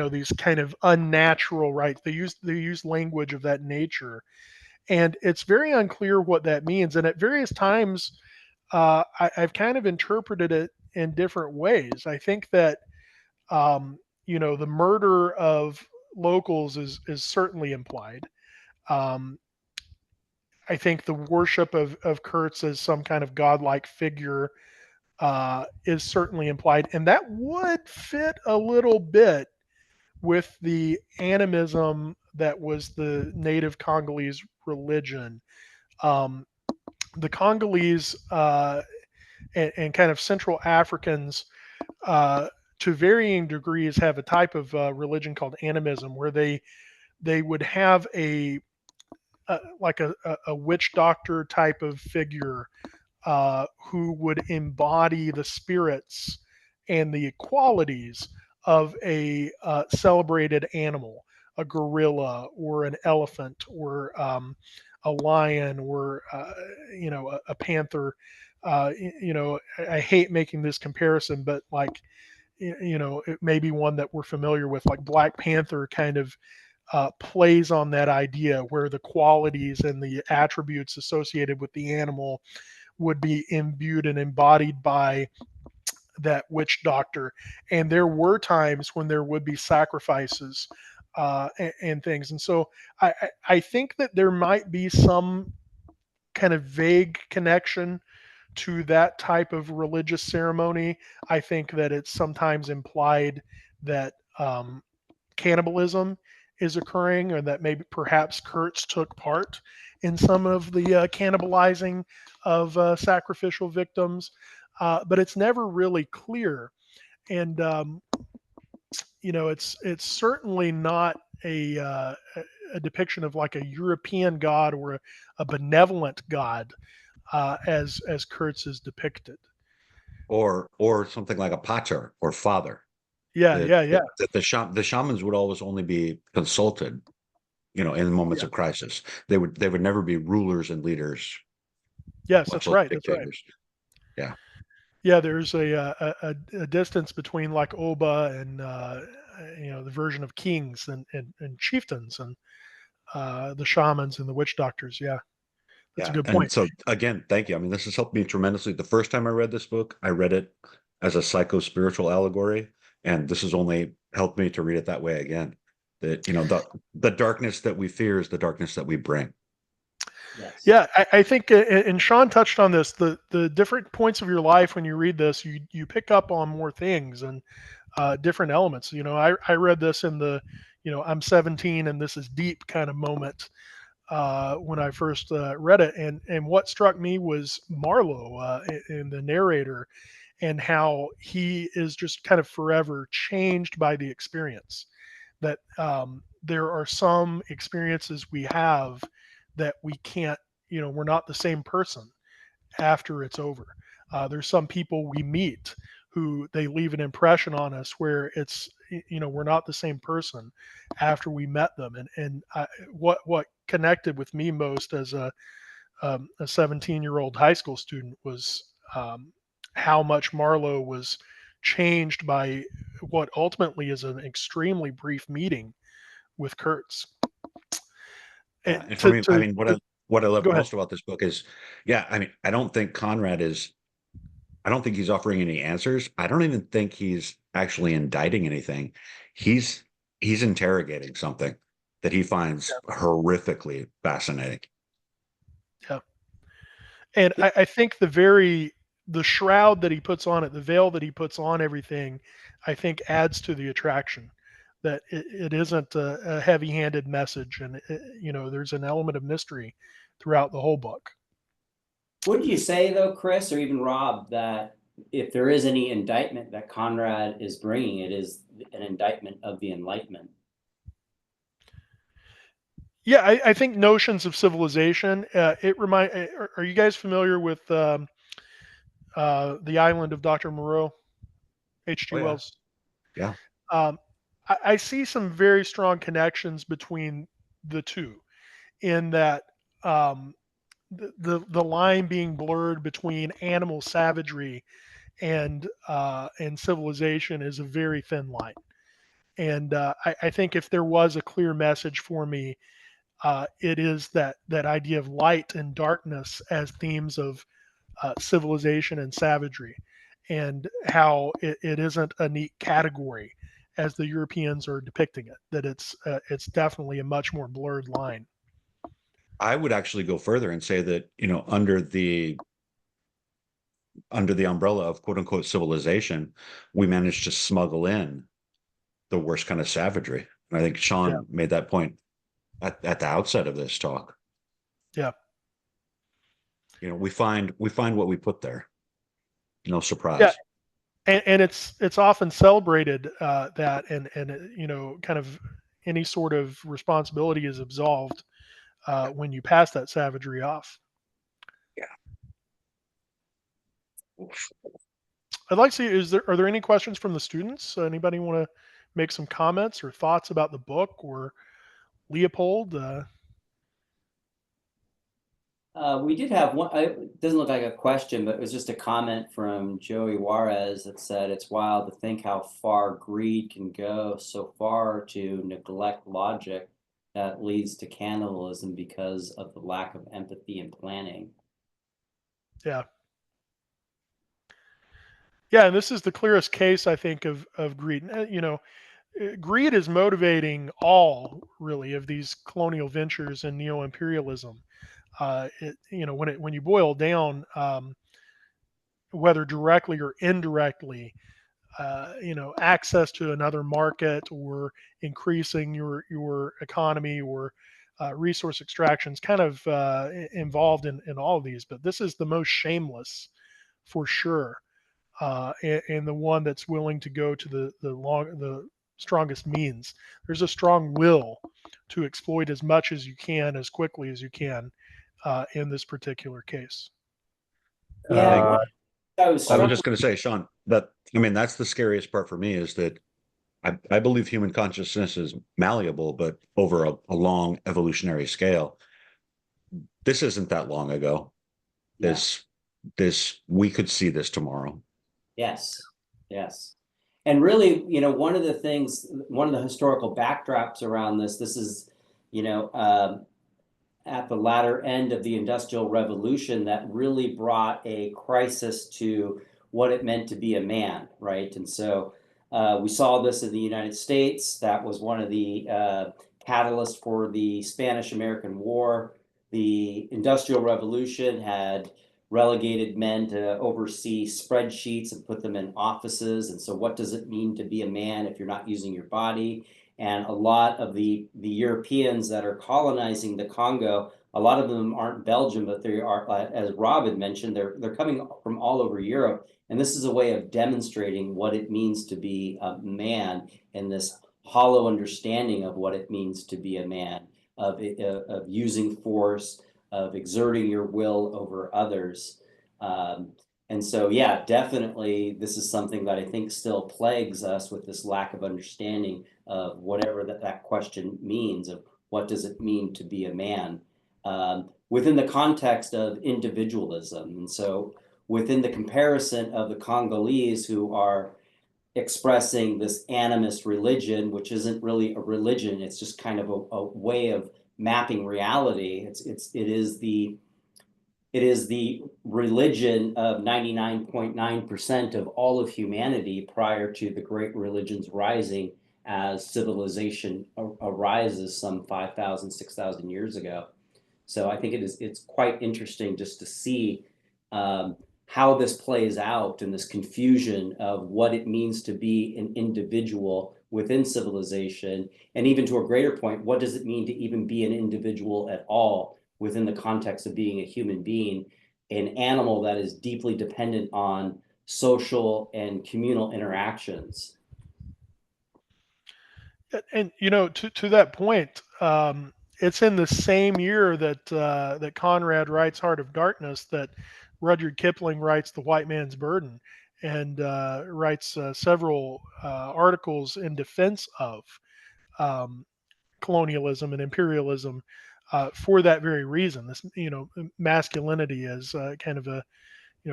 these kind of unnatural rights. They use language of that nature, and it's very unclear what that means. And at various times, I've kind of interpreted it in different ways. I think that the murder of locals is certainly implied. Um, I think the worship of Kurtz as some kind of godlike figure is certainly implied, and that would fit a little bit with the animism that was the native Congolese religion. Um, the Congolese and kind of Central Africans, to varying degrees, have a type of religion called animism, where they would have like a witch doctor type of figure who would embody the spirits and the qualities of a celebrated animal, a gorilla or an elephant or a lion or a panther. I hate making this comparison, but like it may be one that we're familiar with, like Black Panther kind of plays on that idea where the qualities and the attributes associated with the animal would be imbued and embodied by that witch doctor. And there were times when there would be sacrifices and things. And so I think that there might be some kind of vague connection to that type of religious ceremony, I think that it's sometimes implied that cannibalism is occurring, or that maybe perhaps Kurtz took part in some of the cannibalizing of sacrificial victims, but it's never really clear. And it's certainly not a depiction of like a European god or a benevolent god as Kurtz is depicted. Or something like a pater or father. Yeah, That yeah, yeah, that the shamans would always only be consulted, in moments yeah. of crisis. They would never be rulers and leaders, Yes, much that's less right. That's right. dictators. Yeah. Yeah, there's a distance between like Oba and the version of kings and chieftains and the shamans and the witch doctors. Yeah, that's a Yeah. good And point. so again, thank you. I mean, this has helped me tremendously. The first time I read this book, I read it as a psycho-spiritual allegory, and this has only helped me to read it that way again. That, the darkness that we fear is the darkness that we bring. Yes. Yeah, I think, and Sean touched on this. The different points of your life when you read this, you pick up on more things and different elements. I read this in the, I'm 17 and this is deep kind of moment when I first read it, and what struck me was Marlowe in the narrator, and how he is just kind of forever changed by the experience. That there are some experiences we have that we can't, we're not the same person after it's over. There's some people we meet who they leave an impression on us where it's, we're not the same person after we met them. And what connected with me most as a 17-year-old high school student was how much Marlowe was changed by what ultimately is an extremely brief meeting with Kurtz. Yeah. And And for me, I mean, to what I love go ahead. most about this book is, yeah, I mean, I don't think he's offering any answers. I don't even think he's actually indicting anything. He's he's interrogating something that he finds horrifically fascinating. Yeah. And I think the shroud that he puts on it, the veil that he puts on everything, I think adds to the attraction. That it isn't a heavy-handed message, and there's an element of mystery throughout the whole book. Would you say though, Chris, or even Rob, that if there is any indictment that Conrad is bringing, it is an indictment of the Enlightenment? Yeah, I think notions of civilization. It remind. Are you guys familiar with the Island of Dr. Moreau, Oh H.G. yeah, Wells? yeah. Um, I see some very strong connections between the two, in that um, the line being blurred between animal savagery and civilization is a very thin line. And I think if there was a clear message for me, it is that idea of light and darkness as themes of civilization and savagery, and how it isn't a neat category as the Europeans are depicting it. That it's definitely a much more blurred line. I would actually go further and say that, under the umbrella of quote unquote civilization, we managed to smuggle in the worst kind of savagery. And I think Yeah, Sean made that point at the outset of this talk. yeah, We find what we put there. No yeah. surprise. And it's often celebrated that and kind of any sort of responsibility is absolved when you pass that savagery off. Yeah. I'd like to see, are there any questions from the students? Anybody want to make some comments or thoughts about the book or Leopold? We did have one, it doesn't look like a question, but it was just a comment from Joey Juarez that said, it's wild to think how far greed can go so far to neglect logic that leads to cannibalism because of the lack of empathy and planning. Yeah. Yeah, and this is the clearest case, I think, of greed. Greed is motivating all really of these colonial ventures and neo-imperialism. When you boil down, whether directly or indirectly, access to another market or increasing your economy or resource extractions kind of involved in all of these. But this is the most shameless for sure, and the one that's willing to go to the strongest means. There's a strong will to exploit as much as you can, as quickly as you can, in this particular case. Yeah, I was I was struck just going to say, Sean, that I mean, that's the scariest part for me is that I believe human consciousness is malleable, but over a long evolutionary scale. This isn't that long ago. Yeah. This we could see this tomorrow. Yes, yes. And really, one of the things, one of the historical backdrops around this is, you know, at the latter end of the Industrial Revolution that really brought a crisis to what it meant to be a man, right? And so we saw this in the United States. That was one of the catalysts for the Spanish-American War. The Industrial Revolution had relegated men to oversee spreadsheets and put them in offices. And so what does it mean to be a man if you're not using your body? And a lot of the Europeans that are colonizing the Congo, a lot of them aren't Belgian, but they are, as Rob had mentioned, they're coming from all over Europe. And this is a way of demonstrating what it means to be a man in this hollow understanding of what it means to be a man, of using force, of exerting your will over others. And so, yeah, definitely, this is something that I think still plagues us with this lack of understanding of whatever that question means of what does it mean to be a man within the context of individualism. And so within the comparison of the Congolese who are expressing this animist religion, which isn't really a religion, it's just kind of a way of mapping reality. It is the religion of 99.9% of all of humanity prior to the great religions rising as civilization arises some 5,000, 6,000 years ago. So I think it's quite interesting just to see how this plays out and this confusion of what it means to be an individual within civilization. And even to a greater point, what does it mean to even be an individual at all within the context of being a human being, an animal that is deeply dependent on social and communal interactions. And to that point, it's in the same year that Conrad writes Heart of Darkness that Rudyard Kipling writes The White Man's Burden, and writes several articles in defense of colonialism and imperialism for that very reason. This, masculinity is kind of a,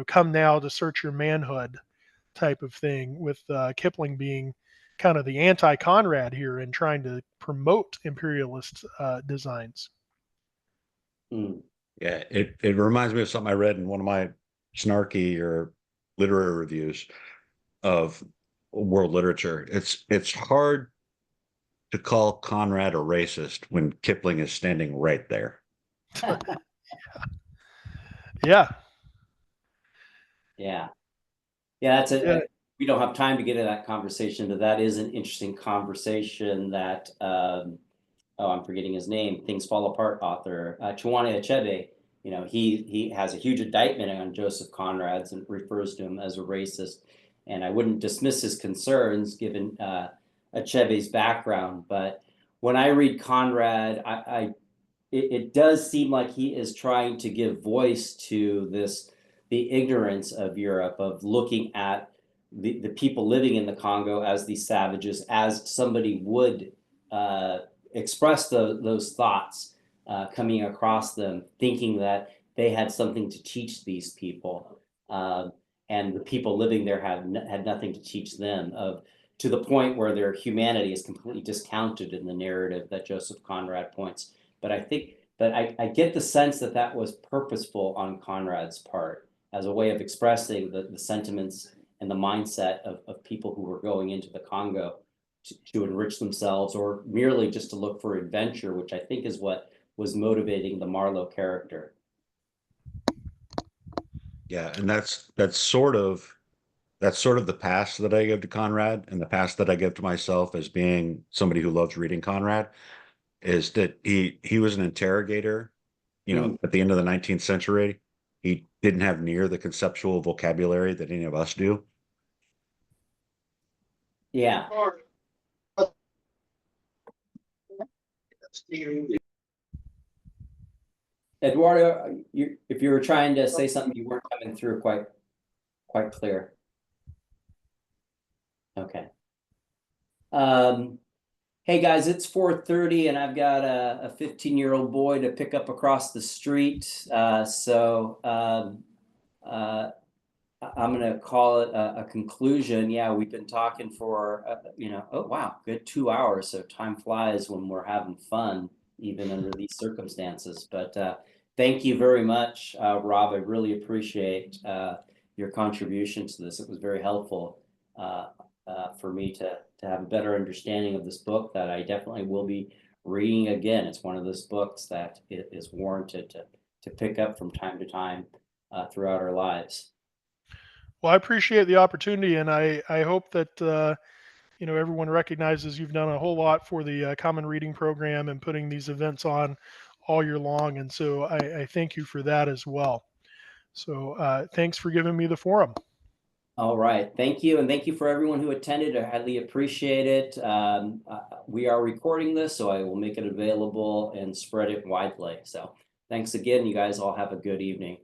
come now to search your manhood type of thing, with Kipling being kind of the anti-Conrad here and trying to promote imperialist designs. Mm. Yeah, it reminds me of something I read in one of my snarky or literary reviews of world literature. It's hard to call Conrad a racist when Kipling is standing right there. Yeah. Yeah. Yeah, that's it. Yeah. We don't have time to get into that conversation, but that is an interesting conversation that, I'm forgetting his name, Things Fall Apart author, Chiwane Achebe, he has a huge indictment on Joseph Conrad and refers to him as a racist. And I wouldn't dismiss his concerns given Achebe's background. But when I read Conrad, it does seem like he is trying to give voice to the ignorance of Europe, of looking at the people living in the Congo as these savages, as somebody would express those thoughts coming across them, thinking that they had something to teach these people. And the people living there had nothing to teach them, to the point where their humanity is completely discounted in the narrative that Joseph Conrad points. But I get the sense that was purposeful on Conrad's part as a way of expressing the sentiments and the mindset of people who were going into the Congo to enrich themselves, or merely just to look for adventure, which I think is what was motivating the Marlowe character. Yeah, and that's sort of the pass that I give to Conrad, and the pass that I give to myself as being somebody who loves reading Conrad, is that he was an interrogator, at the end of the 19th century. He didn't have near the conceptual vocabulary that any of us do. Yeah. Eduardo, if you were trying to say something, you weren't coming through quite clear. Okay. Hey guys, it's 4:30 and I've got a 15-year-old boy to pick up across the street. I'm going to call it a conclusion. Yeah, we've been talking for, oh wow, good 2 hours. So time flies when we're having fun, even under these circumstances. But thank you very much, Rob. I really appreciate your contribution to this. It was very helpful for me to have a better understanding of this book that I definitely will be reading again. It's one of those books that is warranted to pick up from time to time throughout our lives. Well, I appreciate the opportunity, and I hope that everyone recognizes you've done a whole lot for the Common Reading Program and putting these events on all year long, and so I thank you for that as well. So thanks for giving me the forum. All right, thank you, and thank you for everyone who attended. I highly appreciate it. We are recording this, so I will make it available and spread it widely. So thanks again. You guys all have a good evening.